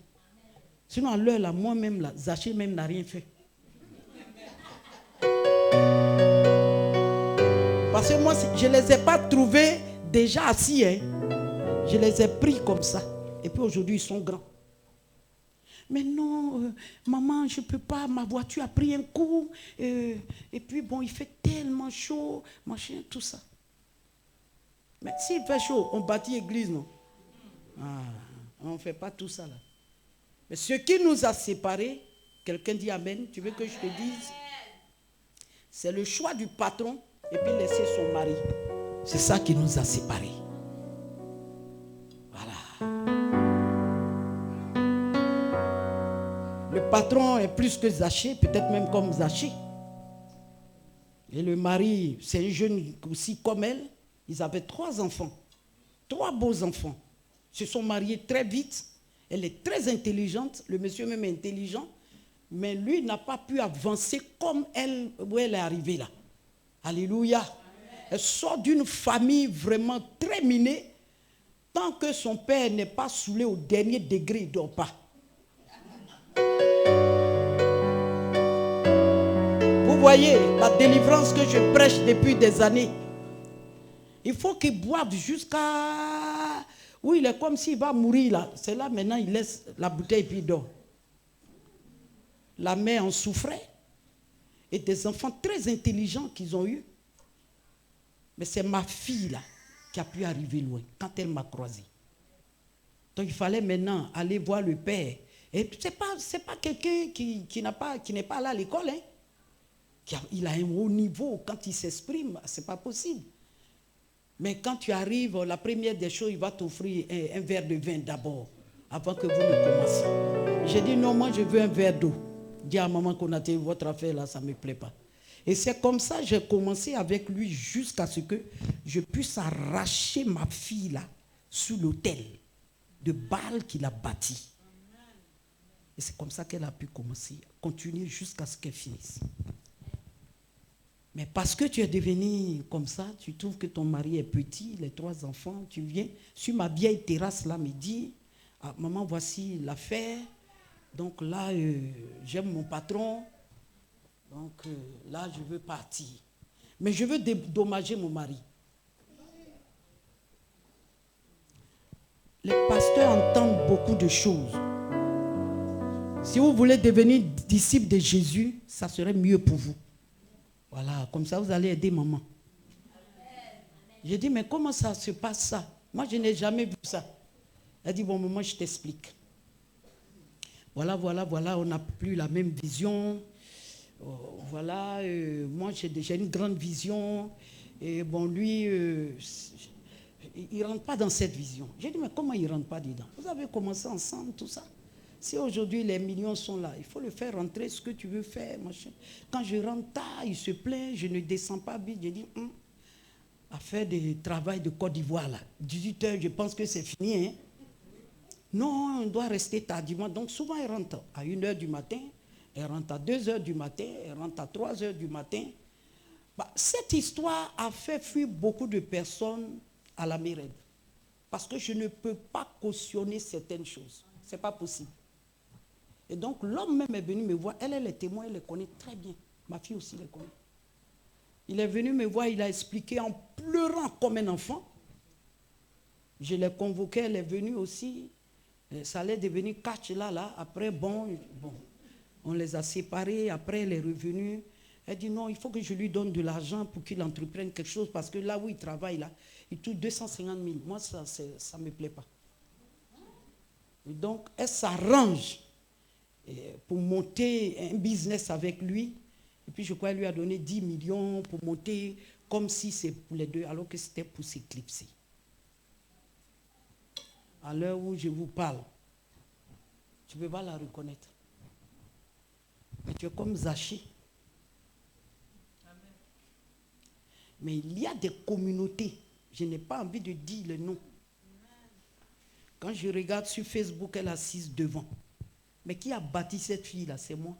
Speaker 1: Sinon, à l'heure, là, moi-même, là, Zachée même n'a rien fait. Parce que moi, je ne les ai pas trouvés déjà assis. Hein. Je les ai pris comme ça. Et puis aujourd'hui, ils sont grands. Mais non, maman, je ne peux pas, ma voiture a pris un coup. Et puis bon, il fait tellement chaud, machin, tout ça. Mais s'il fait chaud, on bâtit l'église, non? On ne fait pas tout ça là. Mais ce qui nous a séparés, quelqu'un dit amen, tu veux que je te dise? C'est le choix du patron et puis laisser son mari. C'est ça qui nous a séparés. Voilà. Le patron est plus que Zachée, peut-être même comme Zachée. Et le mari, c'est un jeune aussi comme elle. Ils avaient 3 enfants, 3 beaux enfants. Ils se sont mariés très vite. Elle est très intelligente. Le monsieur même est intelligent. Mais lui n'a pas pu avancer comme elle, où elle est arrivée là. Alléluia. Amen. Elle sort d'une famille vraiment très minée. Tant que son père n'est pas saoulé au dernier degré, il ne dort pas. Vous voyez la délivrance que je prêche depuis des années. Il faut qu'ils boivent jusqu'à Oui, il est comme s'il va mourir là. C'est là maintenant, il laisse la bouteille et puis il dort. La mère en souffrait. Et des enfants très intelligents qu'ils ont eus. Mais c'est ma fille là qui a pu arriver loin quand elle m'a croisé. Donc il fallait maintenant aller voir le père. Et c'est pas quelqu'un qui n'est pas là à l'école. Hein. Il a un haut niveau quand il s'exprime, c'est pas possible. Mais quand tu arrives, la première des choses, il va t'offrir un verre de vin d'abord, avant que vous ne commenciez. J'ai dit non, moi je veux un verre d'eau. Dis à maman qu'on a dit votre affaire là, ça ne me plaît pas. Et c'est comme ça que j'ai commencé avec lui jusqu'à ce que je puisse arracher ma fille là, sous l'autel de Baal qu'il a bâti. Et c'est comme ça qu'elle a pu commencer, continuer jusqu'à ce qu'elle finisse. Mais parce que tu es devenu comme ça, tu trouves que ton mari est petit, les 3 enfants, tu viens sur ma vieille terrasse là, me dis, ah, maman, voici l'affaire. Donc là, j'aime mon patron. Donc là, je veux partir. Mais je veux dédommager mon mari. Les pasteurs entendent beaucoup de choses. Si vous voulez devenir disciple de Jésus, ça serait mieux pour vous. Voilà, comme ça vous allez aider maman. J'ai dit, mais comment ça se passe ça? Moi, je n'ai jamais vu ça. Elle dit, bon, maman, je t'explique. Voilà, on n'a plus la même vision. Voilà, moi, j'ai déjà une grande vision. Et bon, lui, il ne rentre pas dans cette vision. J'ai dit, mais comment il ne rentre pas dedans? Vous avez commencé ensemble, tout ça. Si aujourd'hui les millions sont là, il faut le faire rentrer ce que tu veux faire, machin. Quand je rentre tard, il se plaint, je ne descends pas vite. J'ai dit, à faire du travail de Côte d'Ivoire, là. 18 heures, je pense que c'est fini. Hein? Non, on doit rester tardivement. Donc souvent, elle rentre à 1 heure du matin, elle rentre à 2 heures du matin, elle rentre à 3 heures du matin. Bah, cette histoire a fait fuir beaucoup de personnes à la Mérède. Parce que je ne peux pas cautionner certaines choses. Ce n'est pas possible. Et donc, l'homme même est venu me voir. Elle est le témoin, elle les connaît très bien. Ma fille aussi les connaît. Il est venu me voir, il a expliqué en pleurant comme un enfant. Je l'ai convoqué, elle est venue aussi. Ça allait devenir catch là. Après, bon, on les a séparés. Après, elle est revenue. Elle dit non, il faut que je lui donne de l'argent pour qu'il entreprenne quelque chose. Parce que là où il travaille, là, il touche 250 000. Moi, ça ne me plaît pas. Et donc, elle s'arrange pour monter un business avec lui. Et puis je crois qu'elle lui a donné 10 millions pour monter comme si c'est pour les deux, alors que c'était pour s'éclipser. À l'heure où je vous parle, tu ne peux pas la reconnaître. Mais tu es comme Zaché. Mais il y a des communautés, je n'ai pas envie de dire le nom. Quand je regarde sur Facebook, elle est assise devant. Mais qui a bâti cette fille-là? C'est moi.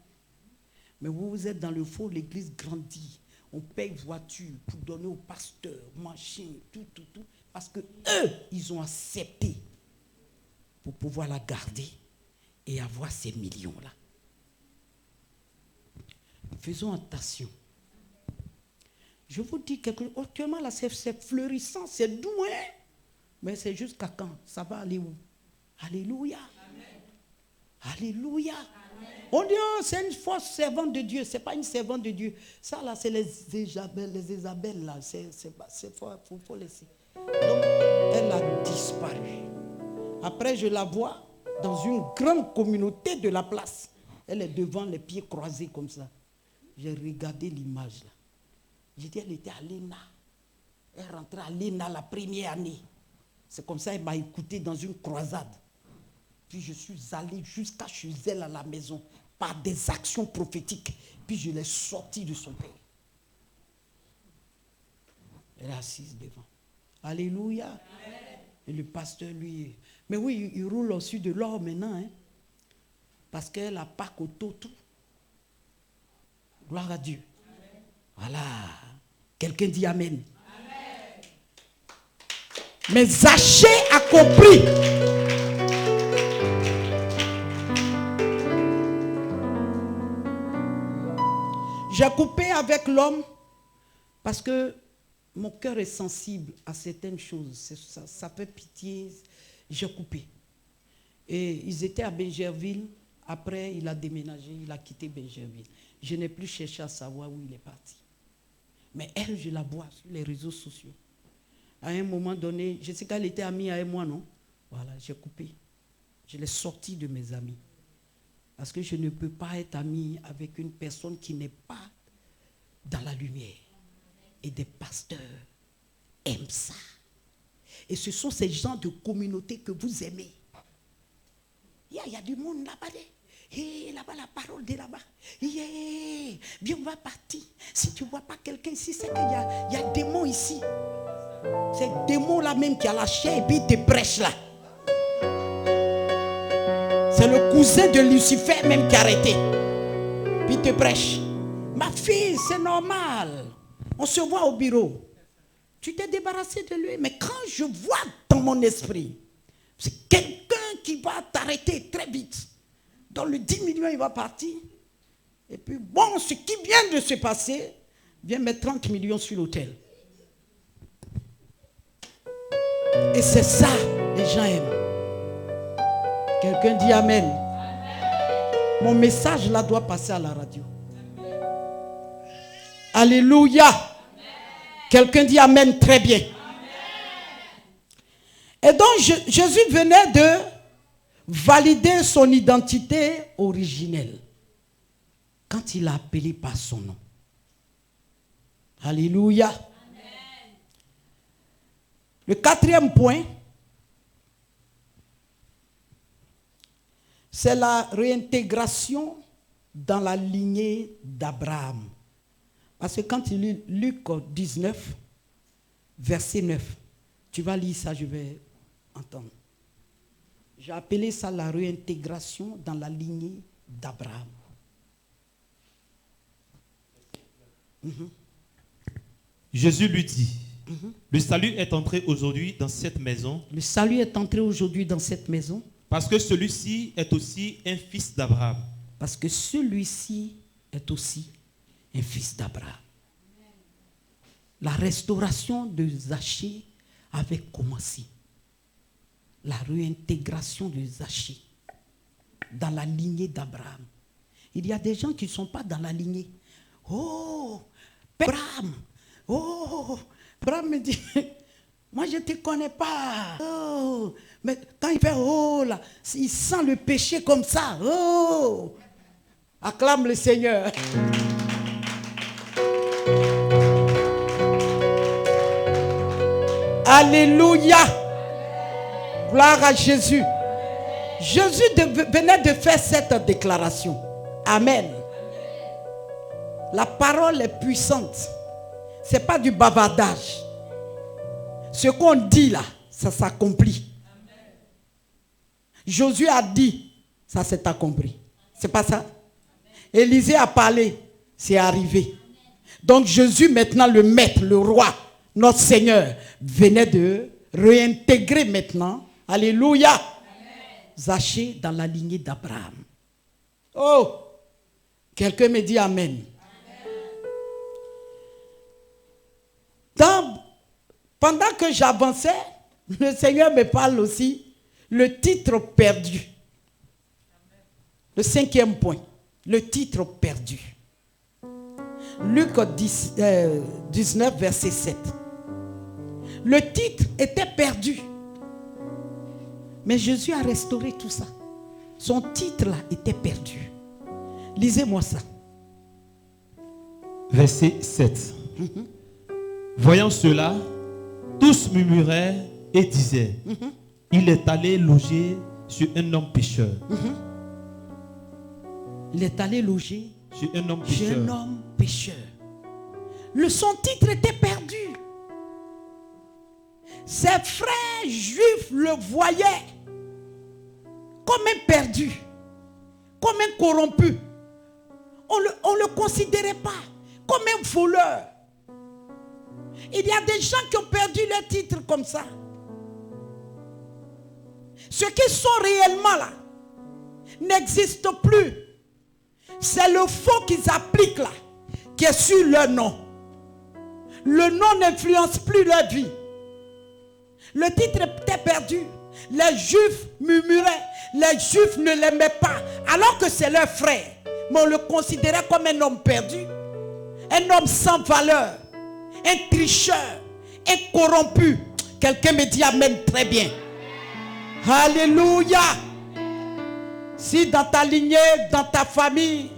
Speaker 1: Mais vous êtes dans le faux, l'église grandit. On paye voiture pour donner au pasteur, machin, tout. Parce que eux, ils ont accepté pour pouvoir la garder et avoir ces millions-là. Faisons attention. Je vous dis quelque chose. Actuellement, là, c'est fleurissant, c'est doux, hein? Mais c'est jusqu'à quand? Ça va aller où? Alléluia. Alléluia. Amen. On dit, oh, c'est une fausse servante de Dieu. Ce n'est pas une servante de Dieu. Ça, là, c'est les Isabelles, là. Faut laisser. Donc, elle a disparu. Après, je la vois dans une grande communauté de la place. Elle est devant les pieds croisés comme ça. J'ai regardé l'image, là. J'ai dit, elle était à l'ENA. Elle rentrait à l'ENA la première année. C'est comme ça qu'elle m'a écouté dans une croisade. Puis je suis allé jusqu'à chez elle à la maison par des actions prophétiques. Puis je l'ai sortie de son père. Elle est assise devant. Alléluia. Amen. Et le pasteur, lui... Mais oui, il roule au-dessus de l'or maintenant. Hein, parce qu'elle n'a pas qu'auto tout. Gloire à Dieu. Amen. Voilà. Quelqu'un dit Amen. Amen. Mais Zaché a compris. J'ai coupé avec l'homme parce que mon cœur est sensible à certaines choses. Ça fait pitié. J'ai coupé. Et ils étaient à Bingerville. Après, il a déménagé, il a quitté Bingerville. Je n'ai plus cherché à savoir où il est parti. Mais elle, je la vois sur les réseaux sociaux. À un moment donné, je sais qu'elle était amie avec moi, non? Voilà, j'ai coupé. Je l'ai sortie de mes amis. Parce que je ne peux pas être ami avec une personne qui n'est pas dans la lumière. Et des pasteurs aiment ça. Et ce sont ces gens de communauté que vous aimez. Il y a du monde là-bas. Là-bas, la parole de là-bas. Bien, on va partir. Si tu ne vois pas quelqu'un ici, c'est qu'il y a des démons ici. C'est le démon là même qui a la chair et puis il te prêche là. C'est le cousin de Lucifer même qui a arrêté. Puis il te prêche. Ma fille, c'est normal. On se voit au bureau. Tu t'es débarrassé de lui. Mais quand je vois dans mon esprit, c'est quelqu'un qui va t'arrêter très vite. Dans le 10 millions, il va partir. Et puis, bon, ce qui vient de se passer, vient mettre 30 millions sur l'autel. Et c'est ça, les gens aiment. Quelqu'un dit Amen. Amen. Mon message là doit passer à la radio. Amen. Alléluia. Amen. Quelqu'un dit Amen très bien. Amen. Et donc Jésus venait de valider son identité originelle quand il a appelé par son nom. Alléluia. Amen. Le quatrième point, c'est la réintégration dans la lignée d'Abraham. Parce que quand tu lis Luc 19, verset 9, tu vas lire ça, je vais entendre. J'ai appelé ça la réintégration dans la lignée d'Abraham.
Speaker 4: Jésus lui dit, le salut est entré aujourd'hui dans cette maison.
Speaker 1: Le salut est entré aujourd'hui dans cette maison.
Speaker 4: Parce que celui-ci est aussi un fils d'Abraham.
Speaker 1: Parce que celui-ci est aussi un fils d'Abraham. La restauration de Zachée avait commencé. La réintégration de Zachée dans la lignée d'Abraham. Il y a des gens qui ne sont pas dans la lignée. Oh, Abraham. Oh, Abraham me dit, moi je ne te connais pas. Oh, mais quand il fait oh là, il sent le péché comme ça. Oh, acclame le Seigneur. Alléluia. Gloire à Jésus. Jésus venait de faire cette déclaration. Amen. La parole est puissante. Ce n'est pas du bavardage. Ce qu'on dit là, ça s'accomplit. Josué a dit, ça s'est accompli. C'est pas ça? Élisée a parlé, c'est arrivé. Donc Jésus maintenant, le maître, le roi, notre Seigneur, venait de réintégrer maintenant, alléluia, Zachée dans la lignée d'Abraham. Oh, quelqu'un me dit Amen. Pendant que j'avançais, le Seigneur me parle aussi, le titre perdu. Le cinquième point, le titre perdu. Luc 19, verset 7. Le titre était perdu. Mais Jésus a restauré tout ça. Son titre là était perdu. Lisez-moi ça.
Speaker 4: Verset 7. Voyant cela, tous murmuraient et disaient, il est allé loger sur un homme pécheur.
Speaker 1: Il est allé loger
Speaker 4: sur un homme
Speaker 1: chez
Speaker 4: pécheur.
Speaker 1: un homme pécheur. Son titre était perdu. Ses frères juifs le voyaient comme un perdu, comme un corrompu. On ne le considérait pas comme un voleur. Il y a des gens qui ont perdu leur titre comme ça. Ceux qui sont réellement là n'existent plus. C'est le faux qu'ils appliquent là, qui est sur leur nom. Le nom n'influence plus leur vie. Le titre était perdu. Les Juifs murmuraient. Les Juifs ne l'aimaient pas. Alors que c'est leur frère. Mais on le considérait comme un homme perdu. Un homme sans valeur. Un tricheur. Un corrompu. Quelqu'un me dit amen très bien. Alléluia. Si dans ta lignée, dans ta famille,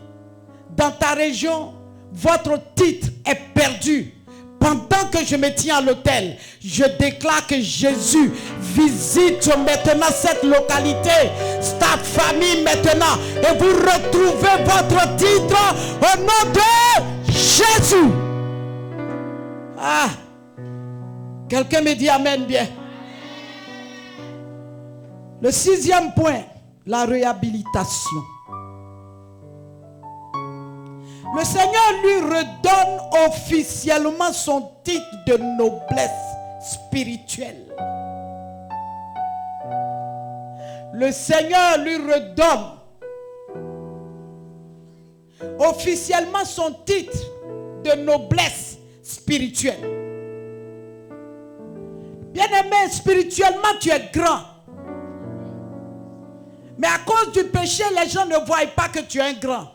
Speaker 1: dans ta région, votre titre est perdu, pendant que je me tiens à l'autel, je déclare que Jésus visite maintenant cette localité, ta famille maintenant, et vous retrouvez votre titre au nom de Jésus. Ah, quelqu'un me dit amen bien. Le 6e point, la réhabilitation. Le Seigneur lui redonne officiellement son titre de noblesse spirituelle. Le Seigneur lui redonne officiellement son titre de noblesse spirituelle. Bien-aimé, spirituellement tu es grand. Mais à cause du péché, les gens ne voient pas que tu es un grand.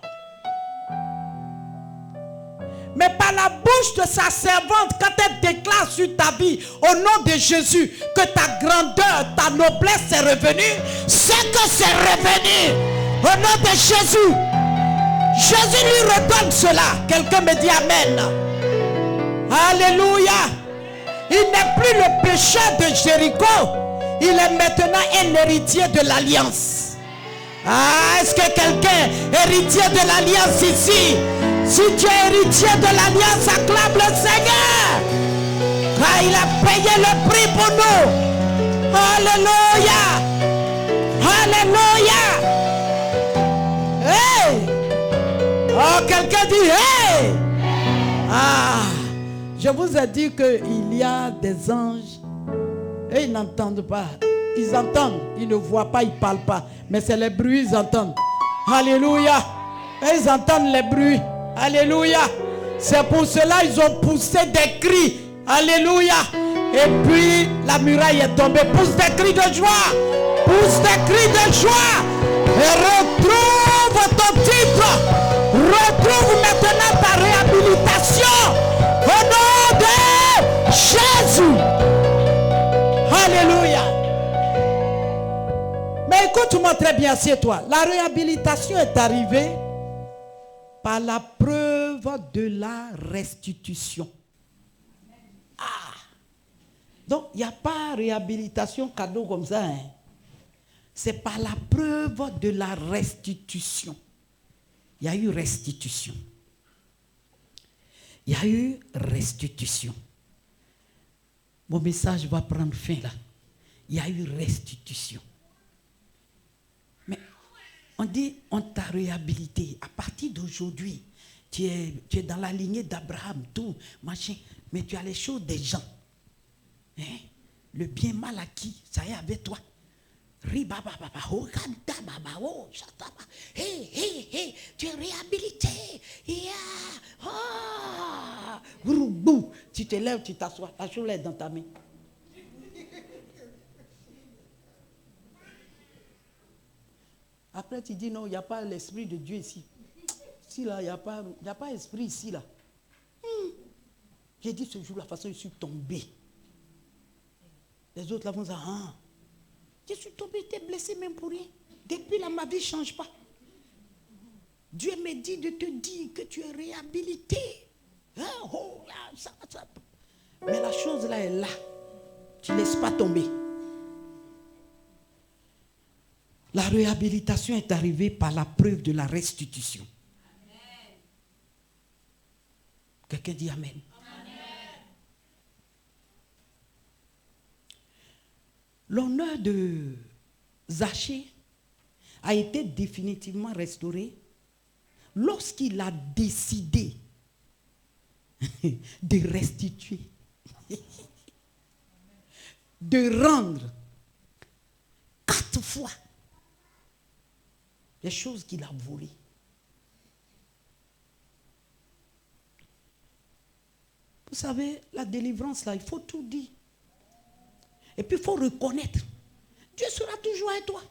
Speaker 1: Mais par la bouche de sa servante, quand elle déclare sur ta vie, au nom de Jésus, que ta grandeur, ta noblesse est revenue, c'est que c'est revenu. Au nom de Jésus. Jésus lui redonne cela. Quelqu'un me dit amen. Alléluia. Il n'est plus le pécheur de Jéricho. Il est maintenant un héritier de l'alliance. Ah, est-ce que quelqu'un est héritier de l'alliance ici? Si tu es héritier de l'alliance, acclame le Seigneur. Car il a payé le prix pour nous. Alléluia. Alléluia. Hey. Oh, quelqu'un dit hey. Ah, je vous ai dit qu'il y a des anges et ils n'entendent pas. Ils entendent, ils ne voient pas, ils ne parlent pas. Mais c'est les bruits, ils entendent. Alléluia. Et ils entendent les bruits. Alléluia. C'est pour cela qu'ils ont poussé des cris. Alléluia. Et puis la muraille est tombée. Pousse des cris de joie. Pousse des cris de joie. Et retrouve ton titre. Retrouve maintenant ta réhabilitation. Au nom de Jésus. Alléluia. Mais écoute-moi très bien, assieds-toi. La réhabilitation est arrivée par la preuve de la restitution. Ah. Donc, il n'y a pas réhabilitation cadeau comme ça. Hein. C'est par la preuve de la restitution. Il y a eu restitution. Il y a eu restitution. Mon message va prendre fin là. Il y a eu restitution. Mais on dit, on t'a réhabilité. À partir d'aujourd'hui, tu es dans la lignée d'Abraham, tout, machin. Mais tu as les choses des gens. Hein? Le bien mal acquis, ça y est avec toi. Hey, hey, hey, tu es réhabilité. Yeah. Oh. Tu te lèves, tu t'assois, la chose est dans ta main. Après tu dis non, il n'y a pas l'esprit de Dieu ici. Ici là, il n'y a pas esprit ici là. J'ai dit ce jour, la façon dont je suis tombé. Les autres là vont dire, ah, je suis tombé, j'étais blessé même pour rien. Depuis là, ma vie ne change pas. Dieu me dit de te dire que tu es réhabilité. Oh, là, ça. Mais la chose là est là. Tu ne laisses pas tomber. La réhabilitation est arrivée par la preuve de la restitution. Amen. Quelqu'un dit amen. Amen. L'honneur de Zachée a été définitivement restauré lorsqu'il a décidé de restituer, de rendre 4 fois les choses qu'il a volées. Vous savez, la délivrance là, il faut tout dire. Et puis il faut reconnaître. Dieu sera toujours avec toi.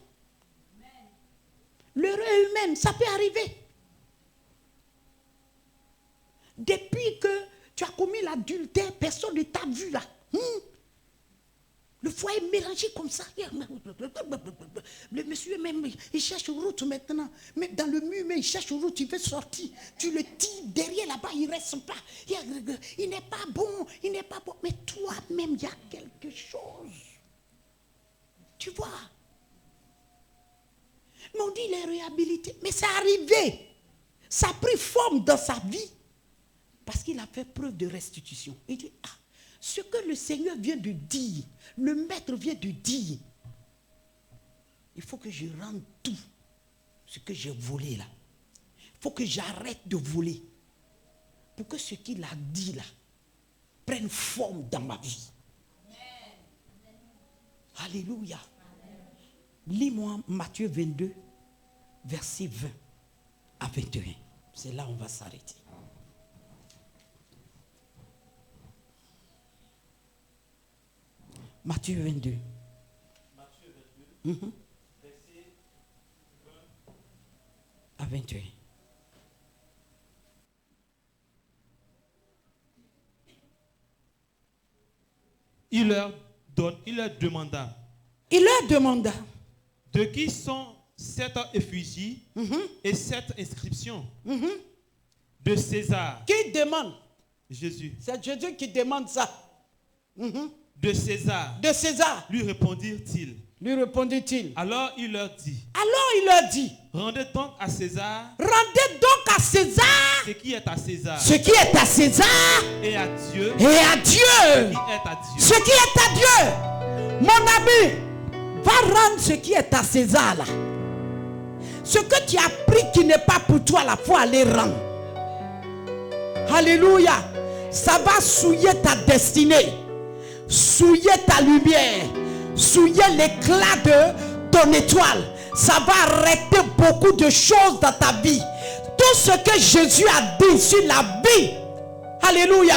Speaker 1: L'erreur humaine, ça peut arriver. Depuis que tu as commis l'adultère, personne ne t'a vu là. Le foie est mélangé comme ça. Le monsieur même, il cherche route maintenant. Même dans le mur, mais il cherche route, il veut sortir. Tu le tires derrière là-bas, il ne reste pas. Il n'est pas bon, il n'est pas bon. Mais toi-même, il y a quelque chose. Tu vois. Mais on dit il est réhabilité. Mais c'est arrivé. Ça a pris forme dans sa vie. Parce qu'il a fait preuve de restitution. Il dit, ce que le Seigneur vient de dire, le maître vient de dire, il faut que je rende tout ce que j'ai volé là. Il faut que j'arrête de voler. Pour que ce qu'il a dit là prenne forme dans ma vie. Amen. Alléluia. Lis-moi Matthieu 22, verset 20 à 21. C'est là où on va s'arrêter. Matthieu 22.
Speaker 4: Matthieu 22, verset 20
Speaker 1: à 21.
Speaker 4: Il leur demanda.
Speaker 1: Il leur demanda.
Speaker 4: De qui sont cette effigie et cette inscription? De César.
Speaker 1: Qui demande?
Speaker 4: Jésus.
Speaker 1: C'est Jésus qui demande ça.
Speaker 4: De César.
Speaker 1: De César.
Speaker 4: Lui répondit-il.
Speaker 1: Lui répondit-il.
Speaker 4: Alors il leur dit.
Speaker 1: Rendez
Speaker 4: donc à César.
Speaker 1: Rendez donc à César.
Speaker 4: Ce qui est à César.
Speaker 1: Ce qui est à César.
Speaker 4: Et à Dieu.
Speaker 1: Et à Dieu.
Speaker 4: Ce qui est à Dieu.
Speaker 1: Ce qui est à Dieu. Mon ami, va rendre ce qui est à César là. Ce que tu as pris qui n'est pas pour toi là, il faut aller rendre. Alléluia. Ça va souiller ta destinée. Souiller ta lumière. Souiller l'éclat de ton étoile. Ça va arrêter beaucoup de choses dans ta vie. Tout ce que Jésus a dit sur la vie, alléluia,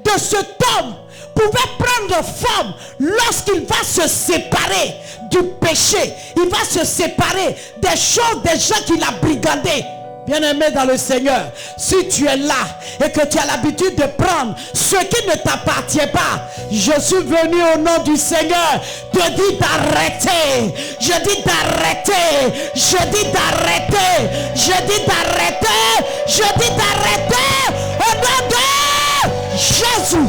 Speaker 1: de cet homme pouvait prendre forme lorsqu'il va se séparer du péché. Il va se séparer des choses, des gens qu'il a brigandés. Bien-aimé dans le Seigneur, si tu es là et que tu as l'habitude de prendre ce qui ne t'appartient pas, je suis venu au nom du Seigneur te dire d'arrêter. Je dis d'arrêter. Je dis d'arrêter. Je dis d'arrêter. Je dis d'arrêter au nom de Jésus.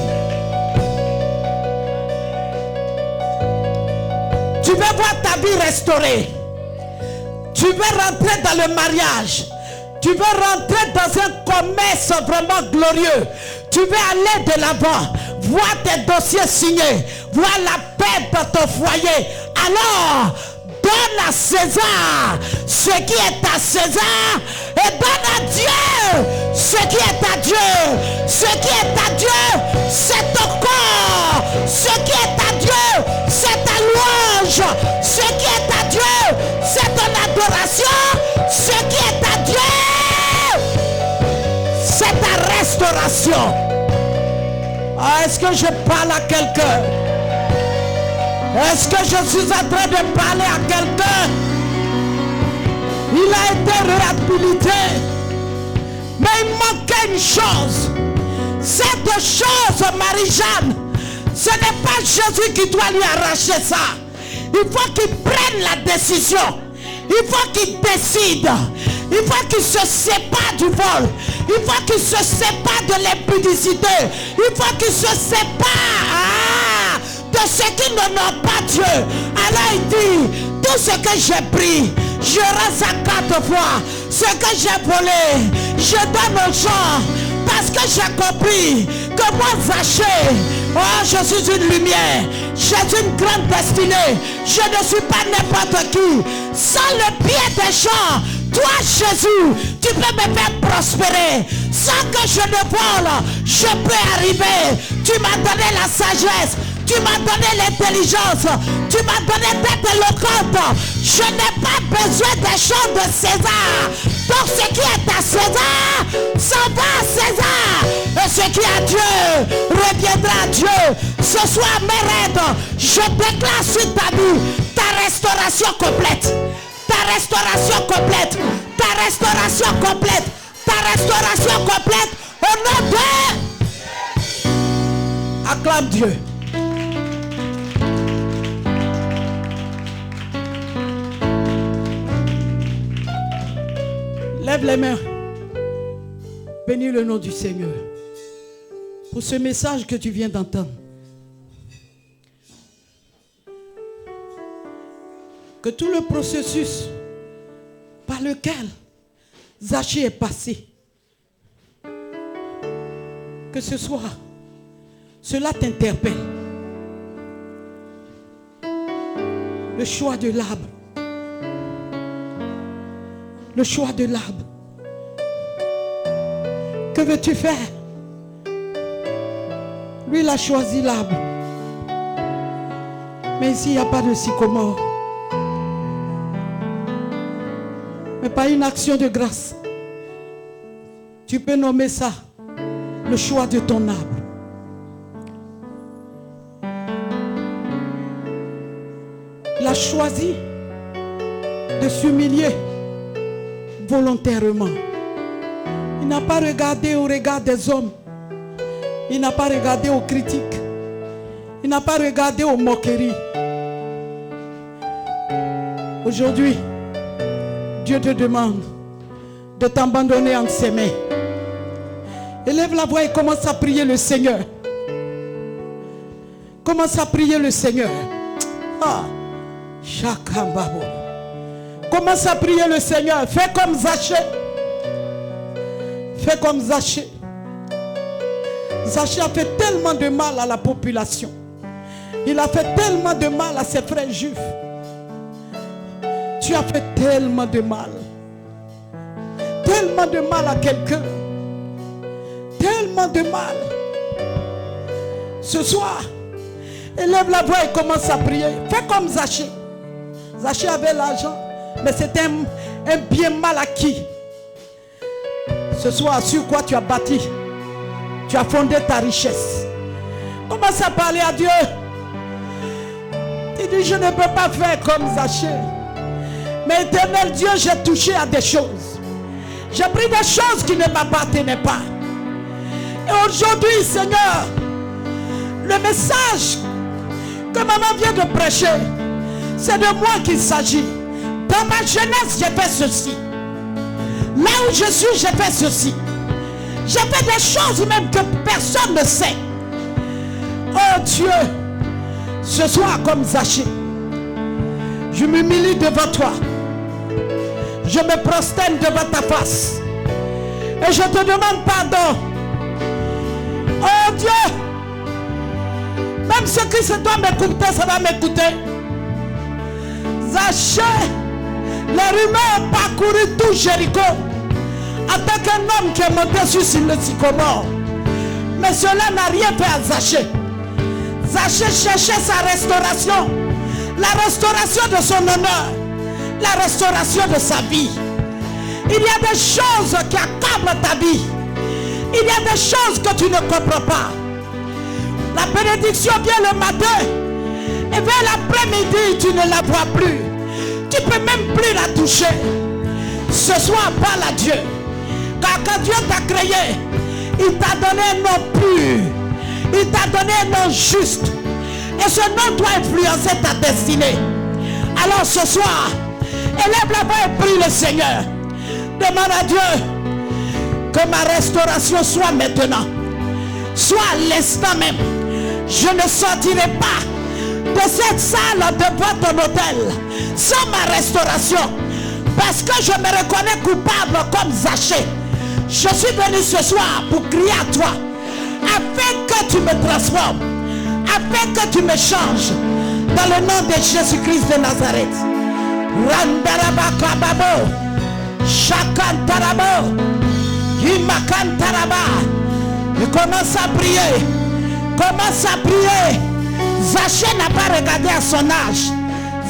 Speaker 1: Tu veux voir ta vie restaurée. Tu veux rentrer dans le mariage. Tu veux rentrer dans un commerce vraiment glorieux. Tu veux aller de l'avant. Voir tes dossiers signés. Voir la paix dans ton foyer. Alors, donne à César ce qui est à César. Et donne à Dieu ce qui est à Dieu. Ce qui est à Dieu, c'est ton corps. Ce qui est à Dieu, c'est ta louange. Ce qui est à Dieu, c'est ton adoration. Ce qui est à Dieu, c'est ta restauration. Est-ce que je parle à quelqu'un? Est-ce que je suis en train de parler à quelqu'un? Il a été réhabilité. Mais il manquait une chose. Cette chose, Marie-Jeanne, ce n'est pas Jésus qui doit lui arracher ça. Il faut qu'il prenne la décision. Il faut qu'il décide. Il faut qu'il se sépare du vol. Il faut qu'il se sépare de l'impudicité. Il faut qu'il se sépare de ceux qui n'honorent pas Dieu. Alors il dit, tout ce que j'ai pris, je rends ça 4 fois. Ce que j'ai volé, je donne aux gens. Parce que j'ai compris que moi, Zachée, oh, je suis une lumière. J'ai une grande destinée. Je ne suis pas n'importe qui. Sans le pied des gens, toi, Jésus, tu peux me faire prospérer. Sans que je ne vole, je peux arriver. Tu m'as donné la sagesse. Tu m'as donné l'intelligence. Tu m'as donné d'être éloquente. Je n'ai pas besoin des choses de César. Donc ce qui est à César, ça va à César. Et ce qui est à Dieu, reviendra à Dieu. Ce ce soir, Mérède, je déclare sur ta vie ta restauration complète. Ta restauration complète. Ta restauration complète. Ta restauration complète. Au nom de... Acclame Dieu. Lève les mains. Bénis le nom du Seigneur pour ce message que tu viens d'entendre. Que tout le processus par lequel Zachée est passé, que ce soit, cela t'interpelle. Le choix de l'arbre. Le choix de l'arbre. Que veux-tu faire? Lui, il a choisi l'arbre. Mais ici, il n'y a pas de sycomore. Mais pas une action de grâce. Tu peux nommer ça le choix de ton arbre. Il a choisi de s'humilier volontairement. Il n'a pas regardé au regard des hommes. Il n'a pas regardé aux critiques. Il n'a pas regardé aux moqueries. Aujourd'hui, Dieu te demande de t'abandonner entre ses mains. Élève la voix et commence à prier le Seigneur. Commence à prier le Seigneur. Ah, Chakambabo. Commence à prier le Seigneur. Fais comme Zachée. Fais comme Zachée. Zachée a fait tellement de mal à la population. Il a fait tellement de mal à ses frères juifs. Tu as fait tellement de mal. Tellement de mal à quelqu'un. Tellement de mal. Ce soir, élève la voix et commence à prier. Fais comme Zachée. Zachée avait l'argent, mais c'était un bien mal acquis. Ce soir, sur quoi tu as bâti? Tu as fondé ta richesse. Commence à parler à Dieu. Tu dis, je ne peux pas faire comme Zachée. Mais éternel Dieu, j'ai touché à des choses. J'ai pris des choses qui ne m'appartenaient pas. Et aujourd'hui, Seigneur, le message que maman vient de prêcher, c'est de moi qu'il s'agit. Dans ma jeunesse, j'ai fait ceci. Là où je suis, j'ai fait ceci. J'ai fait des choses même que personne ne sait. Oh Dieu, ce soir comme Zachée, je m'humilie devant toi. Je me prosterne devant ta face. Et je te demande pardon. Oh Dieu, même ceux qui se doivent m'écouter, ça va m'écouter. Zachée, les rumeurs ont parcouru tout Jéricho en tant qu'un homme qui est monté sur le sycomore. Mais cela n'a rien fait à Zachée. Zachée cherchait sa restauration. La restauration de son honneur. La restauration de sa vie. Il y a des choses qui accablent ta vie. Il y a des choses que tu ne comprends pas. La bénédiction vient le matin. Et vers l'après-midi, tu ne la vois plus. Tu ne peux même plus la toucher. Ce soir, parle à Dieu. Car quand Dieu t'a créé, il t'a donné un nom pur. Il t'a donné un nom juste. Et ce nom doit influencer ta destinée. Alors ce soir, élève la voix et prie le Seigneur. Demande à Dieu que ma restauration soit maintenant. Soit à l'instant même. Je ne sortirai pas de cette salle devant ton hôtel sans ma restauration. Parce que je me reconnais coupable comme Zachée. Je suis venu ce soir pour crier à toi. Afin que tu me transformes. Afin que tu me changes. Dans le nom de Jésus-Christ de Nazareth. Randarabakababo. Shakantarabo. Himakantaraba. Et commence à prier. Commence à prier. Zachée n'a pas regardé à son âge.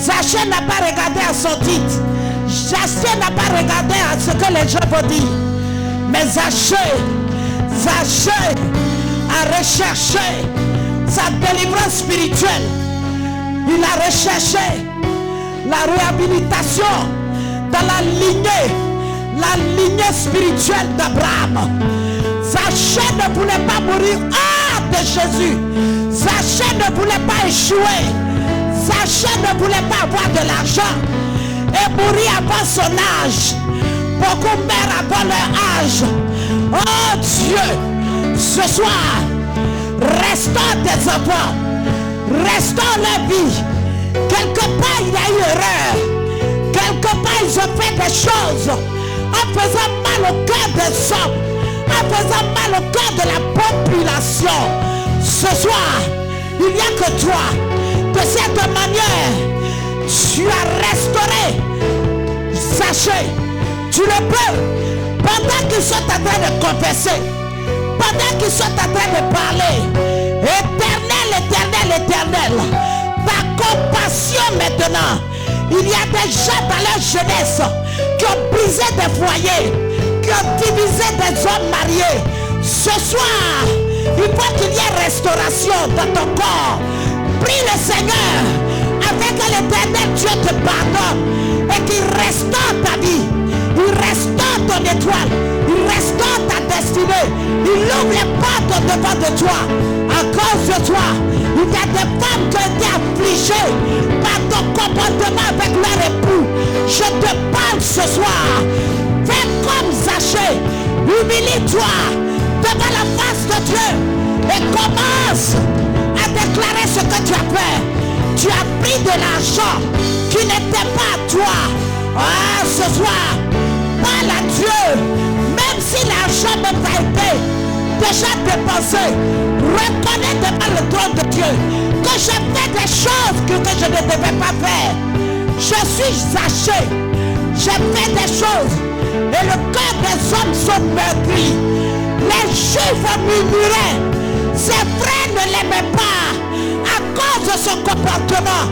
Speaker 1: Zachée n'a pas regardé à son titre. Zachée n'a pas regardé à ce que les gens vont dire. Mais Zachée a recherché sa délivrance spirituelle. Il a recherché la réhabilitation dans la lignée spirituelle d'Abraham. Zaché ne voulait pas mourir hors de Jésus. Zaché ne voulait pas échouer. Zaché ne voulait pas avoir de l'argent et mourir avant son âge. Beaucoup meurent avant leur âge. Oh Dieu, ce soir, restons tes enfants, restons la vie. Quelque part il y a eu erreur. Quelque part ils ont fait des choses en faisant mal au cœur des hommes, en faisant mal au cœur de la population. Ce soir, il n'y a que toi. De cette manière, tu as restauré. Sachez, tu le peux. Pendant qu'ils sont en train de confesser, pendant qu'ils sont en train de parler, Éternel, Éternel, Éternel, ta compassion maintenant. Il y a des gens dans leur jeunesse qui ont brisé des foyers, qui ont divisé des hommes mariés. Ce soir, il faut qu'il y ait restauration dans ton corps. Prie le Seigneur afin que l'Éternel Dieu te pardonne et qu'il restaure ta vie, il restaure ton étoile, il restaure ta destinée, il ouvre les portes devant de toi. À cause de toi, il y a des femmes qui ont été affligées par ton comportement avec leur époux. Je te parle ce soir. Fais comme Zaché, humilie-toi devant la face de Dieu et commence à déclarer ce que tu as fait. Tu as pris de l'argent qui n'était pas à toi. Ah, ce soir, parle à Dieu. Même si l'argent ne t'a été déjà dépensé, reconnais devant le trône de Dieu que j'ai fait des choses que je ne devais pas faire. Je suis Zaché. J'ai fait des choses et le cœur des hommes sont meurtris. Les Juifs murmuraient. Ses frères ne l'aimaient pas à cause de son comportement.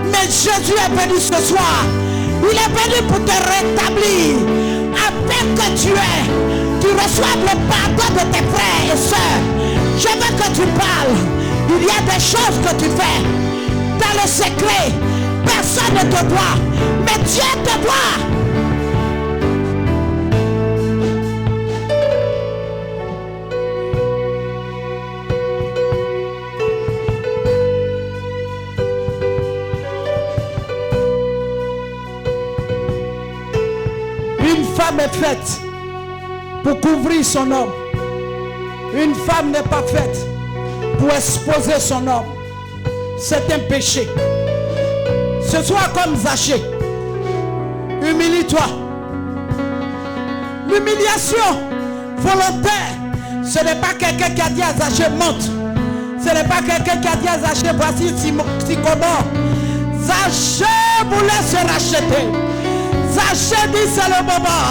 Speaker 1: Mais Jésus est venu ce soir. Il est venu pour te rétablir afin que tu reçoives le pardon de tes frères et sœurs. Je veux que tu parles. Il y a des choses que tu fais dans le secret. Personne ne te voit, mais Dieu te voit. Une femme est faite pour couvrir son homme. Une femme n'est pas faite pour exposer son homme. C'est un péché. Ce soir comme Zaché, humilie-toi. L'humiliation volontaire, ce n'est pas quelqu'un qui a dit à Zaché monte. Ce n'est pas quelqu'un qui a dit à Zaché voici Sycomore. Zaché voulait se racheter. Zaché dit c'est le moment.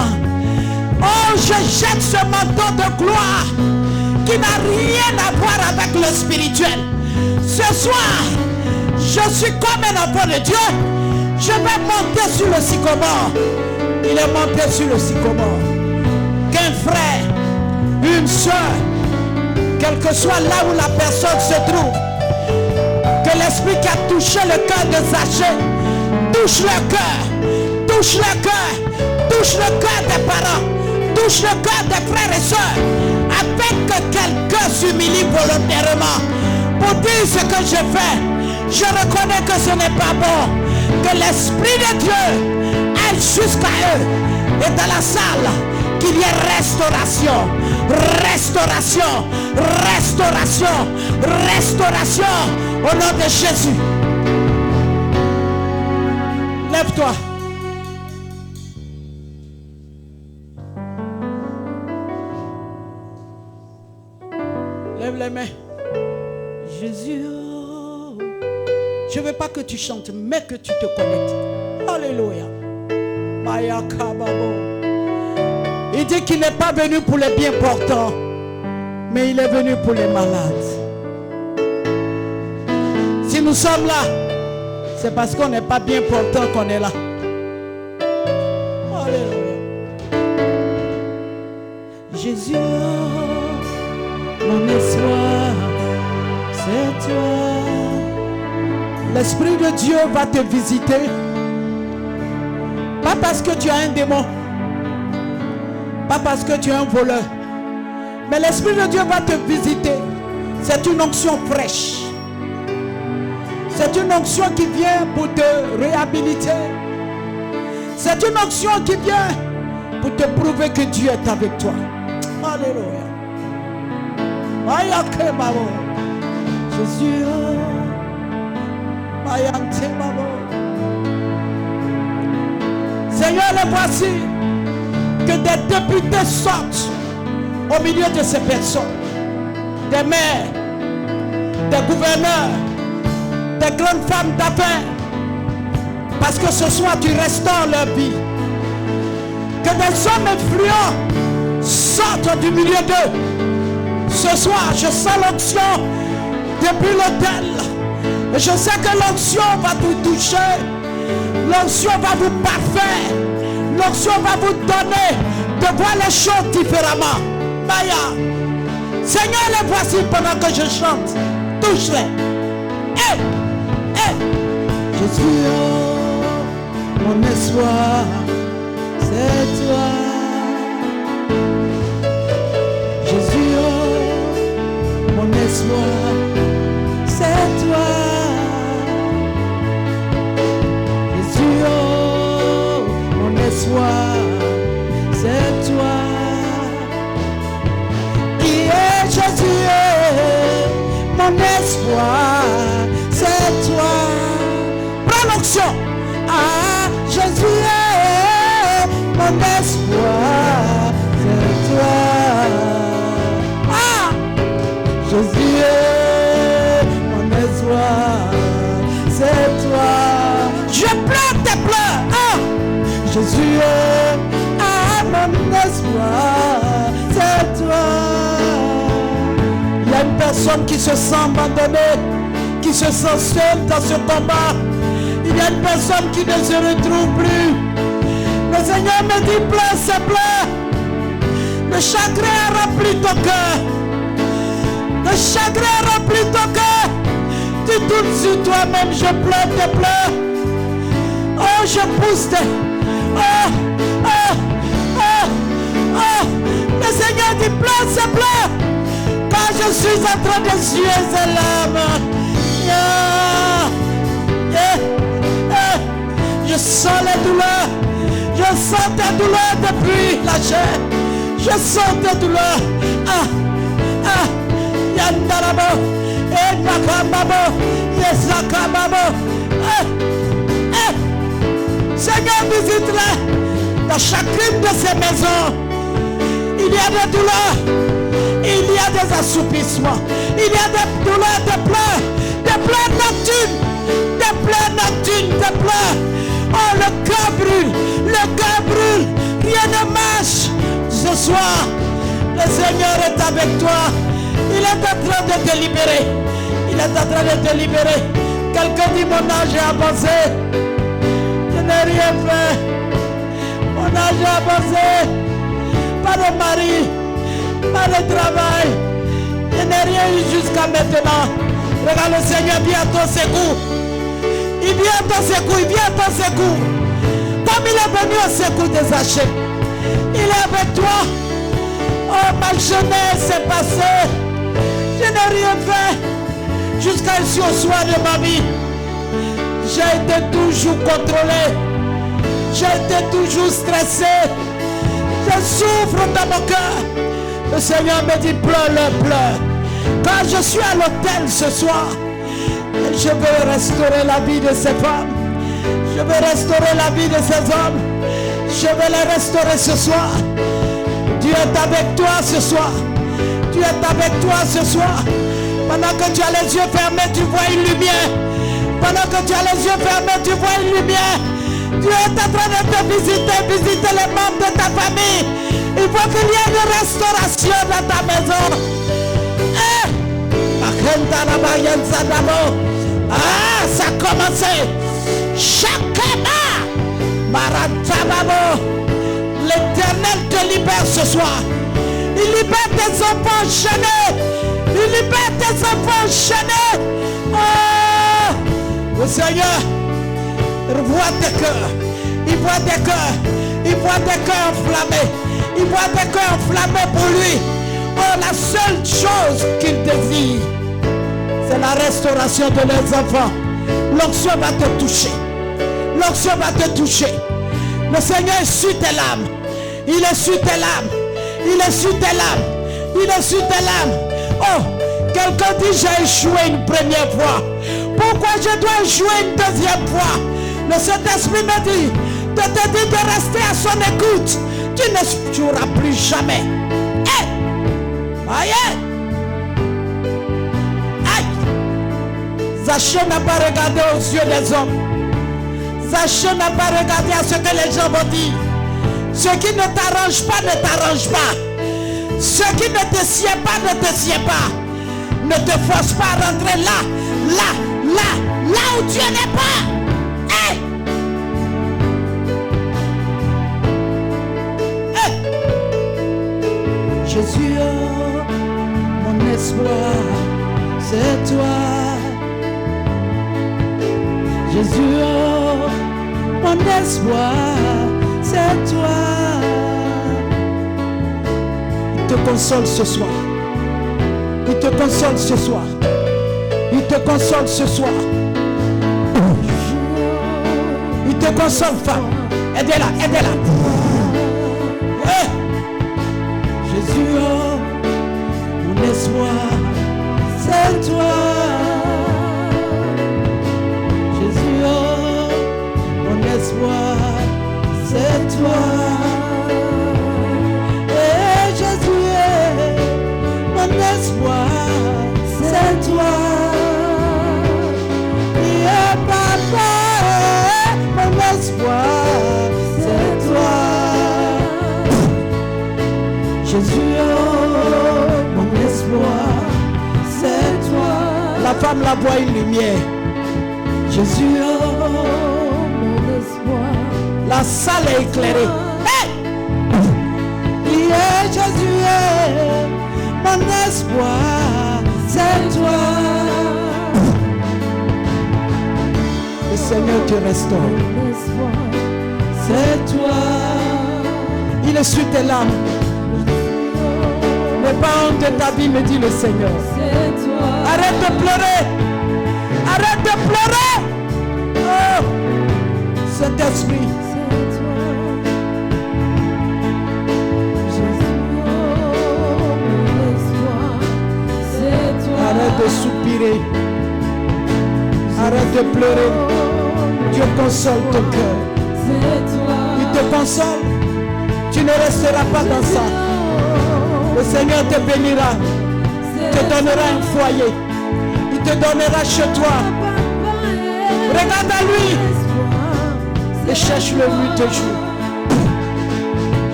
Speaker 1: Oh, je jette ce manteau de gloire qui n'a rien à voir avec le spirituel. Ce soir, je suis comme un enfant de Dieu. Je vais monter sur le sycomore. Il est monté sur le sycomore. Qu'un frère, une soeur, quel que soit là où la personne se trouve, que l'esprit qui a touché le cœur de Zaché touche le cœur, touche le cœur, touche le cœur des parents, touche le cœur des frères et sœurs, afin que quelqu'un s'humilie volontairement pour dire ce que je fais. Je reconnais que ce n'est pas bon. Que l'Esprit de Dieu aille jusqu'à eux. Et dans la salle, qu'il y ait restauration. Restauration. Restauration. Restauration. Au nom de Jésus. Lève-toi. Lève les mains. Jésus. Je ne veux pas que tu chantes, mais que tu te connectes. Alléluia. Maya Kababo. Il dit qu'il n'est pas venu pour les bien portants, mais il est venu pour les malades. Si nous sommes là, c'est parce qu'on n'est pas bien portant qu'on est là. Alléluia. Jésus, mon espoir. c'est toi. L'Esprit de Dieu va te visiter. Pas parce que tu as un démon, pas parce que tu es un voleur, mais l'Esprit de Dieu va te visiter. C'est une onction fraîche. C'est une onction qui vient pour te réhabiliter. C'est une onction qui vient pour te prouver que Dieu est avec toi. Alléluia. Jésus. Seigneur, le voici. Que des députés sortent au milieu de ces personnes. Des maires, des gouverneurs, des grandes femmes d'affaires. Parce que ce soir tu restaures leur vie. Que des hommes influents sortent du milieu d'eux. Ce soir je sens l'onction depuis l'autel. Et je sais que l'onction va vous toucher. L'onction va vous parfaire. L'onction va vous donner de voir les choses différemment. Maya, Seigneur, les voici pendant que je chante. Touche-les. Jésus, oh, mon espoir, c'est toi. Jésus, oh, mon espoir, c'est toi. Jésus, oh, mon espoir, c'est toi. Qui est Jésus, mon espoir, c'est toi. Prends l'onction. Ah, Jésus est mon espoir, c'est toi. Ah, Jésus est mon espoir, c'est toi. Je pleure tes pleurs. Ah, Jésus est mon espoir, c'est toi. Il y a une personne qui se sent abandonnée, qui se sent seule dans ce combat. Il y a une personne qui ne se retrouve plus. Le Seigneur me dit, pleure, c'est pleure. Le chagrin a rempli ton cœur. Le chagrin a rempli ton cœur. Tu tournes sur toi-même, je pleure tes pleurs. Oh, je pousse tes... Le Seigneur dit, pleure, c'est pleure. Quand je suis en train de suer ses larmes. Je sens les douleurs. Je sens tes douleurs depuis la chair. Je sens tes douleurs. Yandarabo. Nakababo. Yesakababo. Seigneur, visite-les. Dans chacune de ces maisons, il y a des douleurs. Il y a des assoupissements. Il y a des douleurs, des pleurs nocturnes. Des pleurs nocturnes, des pleurs. Oh, le cœur brûle, rien ne marche. Ce soir, le Seigneur est avec toi. Il est en train de te libérer. Il est en train de te libérer. Quelqu'un dit, mon âge est avancé. Je n'ai rien fait. Mon âge est avancé. Pas de mari, pas de travail. Je n'ai rien eu jusqu'à maintenant. Regarde, le Seigneur vient à ton secours. Il vient à ton secours, il vient à ton secours. Comme il est venu au secours des Zachée. Il est avec toi. Oh, ma jeunesse est passée. Je n'ai rien fait jusqu'à ici au soir de ma vie. J'ai été toujours contrôlé. J'ai été toujours stressé. Je souffre dans mon cœur. Le Seigneur me dit, pleure, pleure. Quand je suis à l'autel ce soir, je veux restaurer la vie de ces femmes. Je veux restaurer la vie de ces hommes. Je veux les restaurer ce soir. Dieu est avec toi ce soir. Dieu est avec toi ce soir. Pendant que tu as les yeux fermés, tu vois une lumière. Pendant que tu as les yeux fermés, tu vois une lumière. Dieu est en train de te visiter les membres de ta famille. Il faut qu'il y ait une restauration dans ta maison. Ah, ça a commencé. Chakama Maratababo. L'Éternel te libère ce soir. Il libère tes enfants enchaînés. Il libères tes enfants enchaînés. Oh, le Seigneur, il voit tes cœurs. Il voit tes cœurs. Il voit tes cœurs enflammés. Il voit tes cœurs enflammés pour lui. Oh, la seule chose qu'il désire, c'est la restauration de leurs enfants. L'onction va te toucher. L'onction va te toucher. Le Seigneur est sur tes larmes. Il est sur tes larmes. Il est sur tes larmes. Il est sur tes larmes. Oh, quelqu'un dit j'ai échoué une première fois. Pourquoi je dois échouer une deuxième fois? Le Saint-Esprit me dit de te dire de rester à son écoute. Tu n'échoueras plus jamais. Hey! Aïe! Aïe! Zaché n'a pas regardé aux yeux des hommes. Zaché n'a pas regardé à ce que les gens vont dire. Ce qui ne t'arrange pas, ne t'arrange pas. Ce qui ne te sied pas, ne te sied pas. Ne te force pas à rentrer là où Dieu n'est pas. Hey! Hey! Jésus, oh, mon espoir, c'est toi. Jésus, oh, mon espoir, c'est toi. Il te console ce soir. Il te console ce soir. Il te console ce soir. Il te console, femme. Aidez-la, aidez-la. Hey! Jésus, oh, mon espoir, c'est toi. Jésus, oh, mon espoir, c'est toi. Et Jésus, mon espoir, c'est toi. Et papa, mon espoir, c'est toi. Jésus, oh, mon espoir, c'est toi. La femme la voit une lumière. Jésus, oh, mon espoir. La salle est éclairée. Hey! Yeah, Jésus, mon espoir, c'est toi. Le Seigneur te restaure. C'est toi. Il est sur tes larmes. Ne pas honte de ta vie, me dit le Seigneur. C'est toi. Arrête de pleurer. Arrête de pleurer. Oh, Saint-Esprit. Arrête de soupirer. Arrête de pleurer. Dieu console ton cœur. Il te console. Tu ne resteras pas dans ça. Le Seigneur te bénira. Te donnera un foyer. Il te donnera chez toi. Regarde à lui. Et cherche-le lui toujours.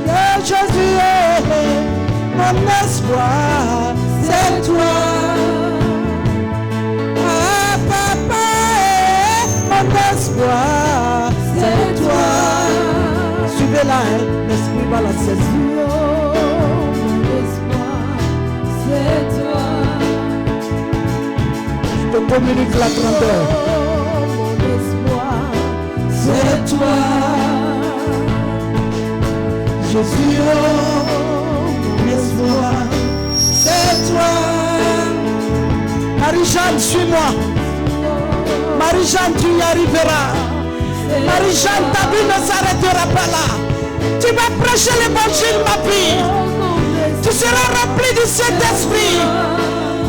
Speaker 1: Oh Jésus, mon espoir, c'est toi. Mon espoir, c'est toi. Suivez-la, hein? L'esprit va la saisir. Mon espoir, c'est toi. Je te communique la grandeur. Mon espoir, c'est toi. Jésus, oh, mon espoir, c'est toi. Marie-Jeanne, suis-moi. Marie-Jeanne, tu y arriveras. Marie-Jeanne, ta vie ne s'arrêtera pas là. Tu vas prêcher l'évangile, ma fille. Tu seras rempli du Saint-Esprit.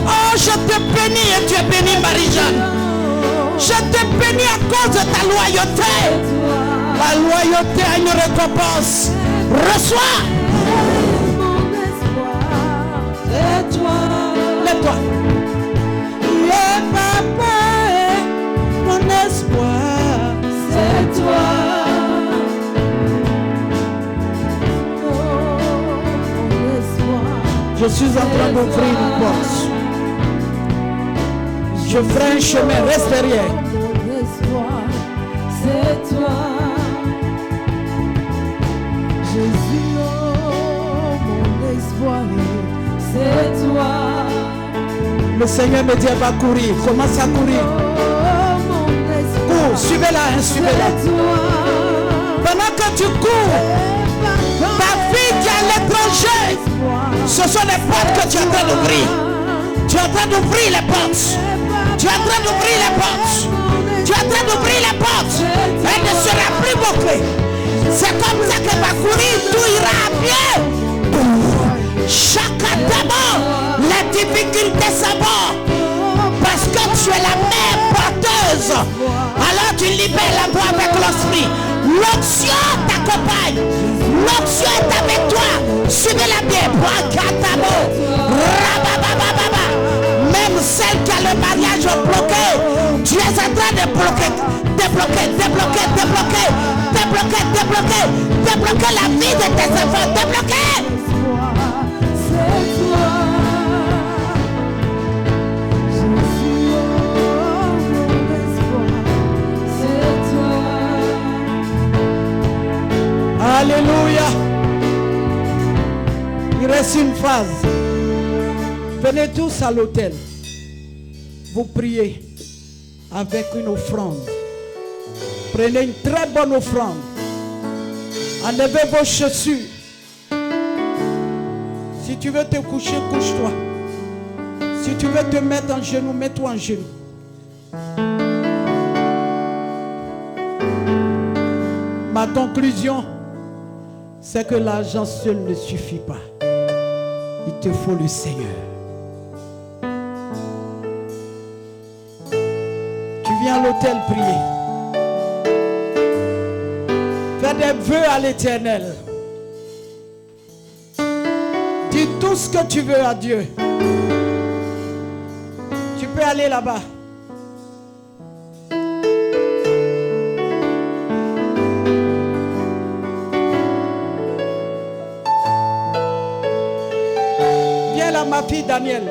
Speaker 1: Oh, je te bénis et tu es bénie, Marie-Jeanne. Je te bénis à cause de ta loyauté. La loyauté a une récompense. Reçois. Mon espoir, c'est toi. Lève-toi. Papa, mon espoir, c'est toi. Oh, mon espoir. Je suis en train d'ouvrir une porte. Je ferai un chemin, reste derrière. Mon espoir, c'est toi. Jésus, oh, mon espoir, c'est toi. Le Seigneur me dit, elle va courir. Commence à courir. Cours, suivez-la, suivez-la. Pendant que tu cours, ta fille qui est à l'étranger, ce sont les portes que tu es en train d'ouvrir. Tu es en train d'ouvrir les portes. Tu es en train d'ouvrir les portes. Tu es en train d'ouvrir les portes. Elle ne sera plus bouclée. C'est comme ça qu'elle va courir, tout ira bien. Chaque d'abord, les difficultés s'abortent. Parce que tu es la mère porteuse. Alors tu libères la voix avec l'esprit. L'onction t'accompagne. L'onction est avec toi. Suivez-la bien. Même celle qui a le mariage bloqué, tu es en train de bloquer, débloquer la vie de tes enfants. Débloquer. Alléluia. Il reste une phase. Venez tous à l'autel. Vous priez avec une offrande. Prenez une très bonne offrande. Enlevez vos chaussures. Si tu veux te coucher, couche-toi. Si tu veux te mettre en genoux, mets-toi en genoux. Ma conclusion, c'est que l'argent seul ne suffit pas. Il te faut le Seigneur. Tu viens à l'autel prier. Fais des vœux à l'Éternel. Dis tout ce que tu veux à Dieu. Tu peux aller là-bas. Ma fille Daniel,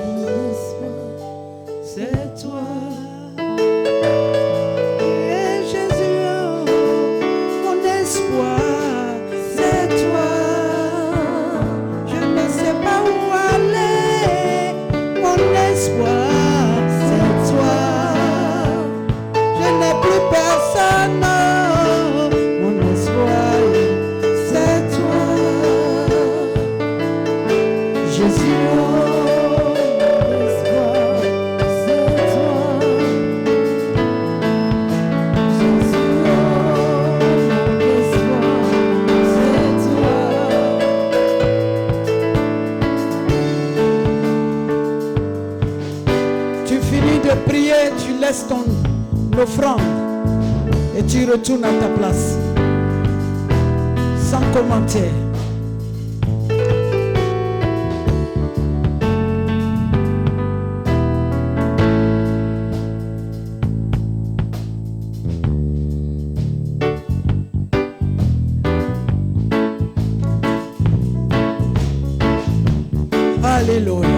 Speaker 1: c'est toi. Et Jésus, mon espoir, c'est toi. Je ne sais pas où aller. Mon espoir, c'est toi. Je n'ai plus personne. Mon espoir, c'est toi. Jésus. Tu laisses ton offrande et tu retournes à ta place sans commentaire. Alléluia.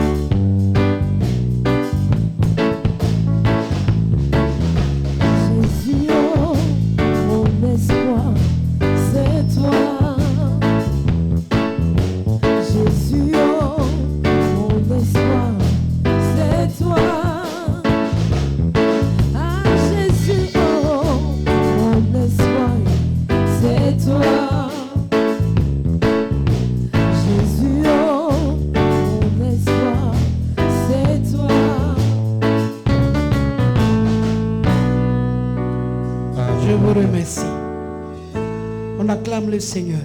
Speaker 1: Je vous remercie. On acclame le Seigneur.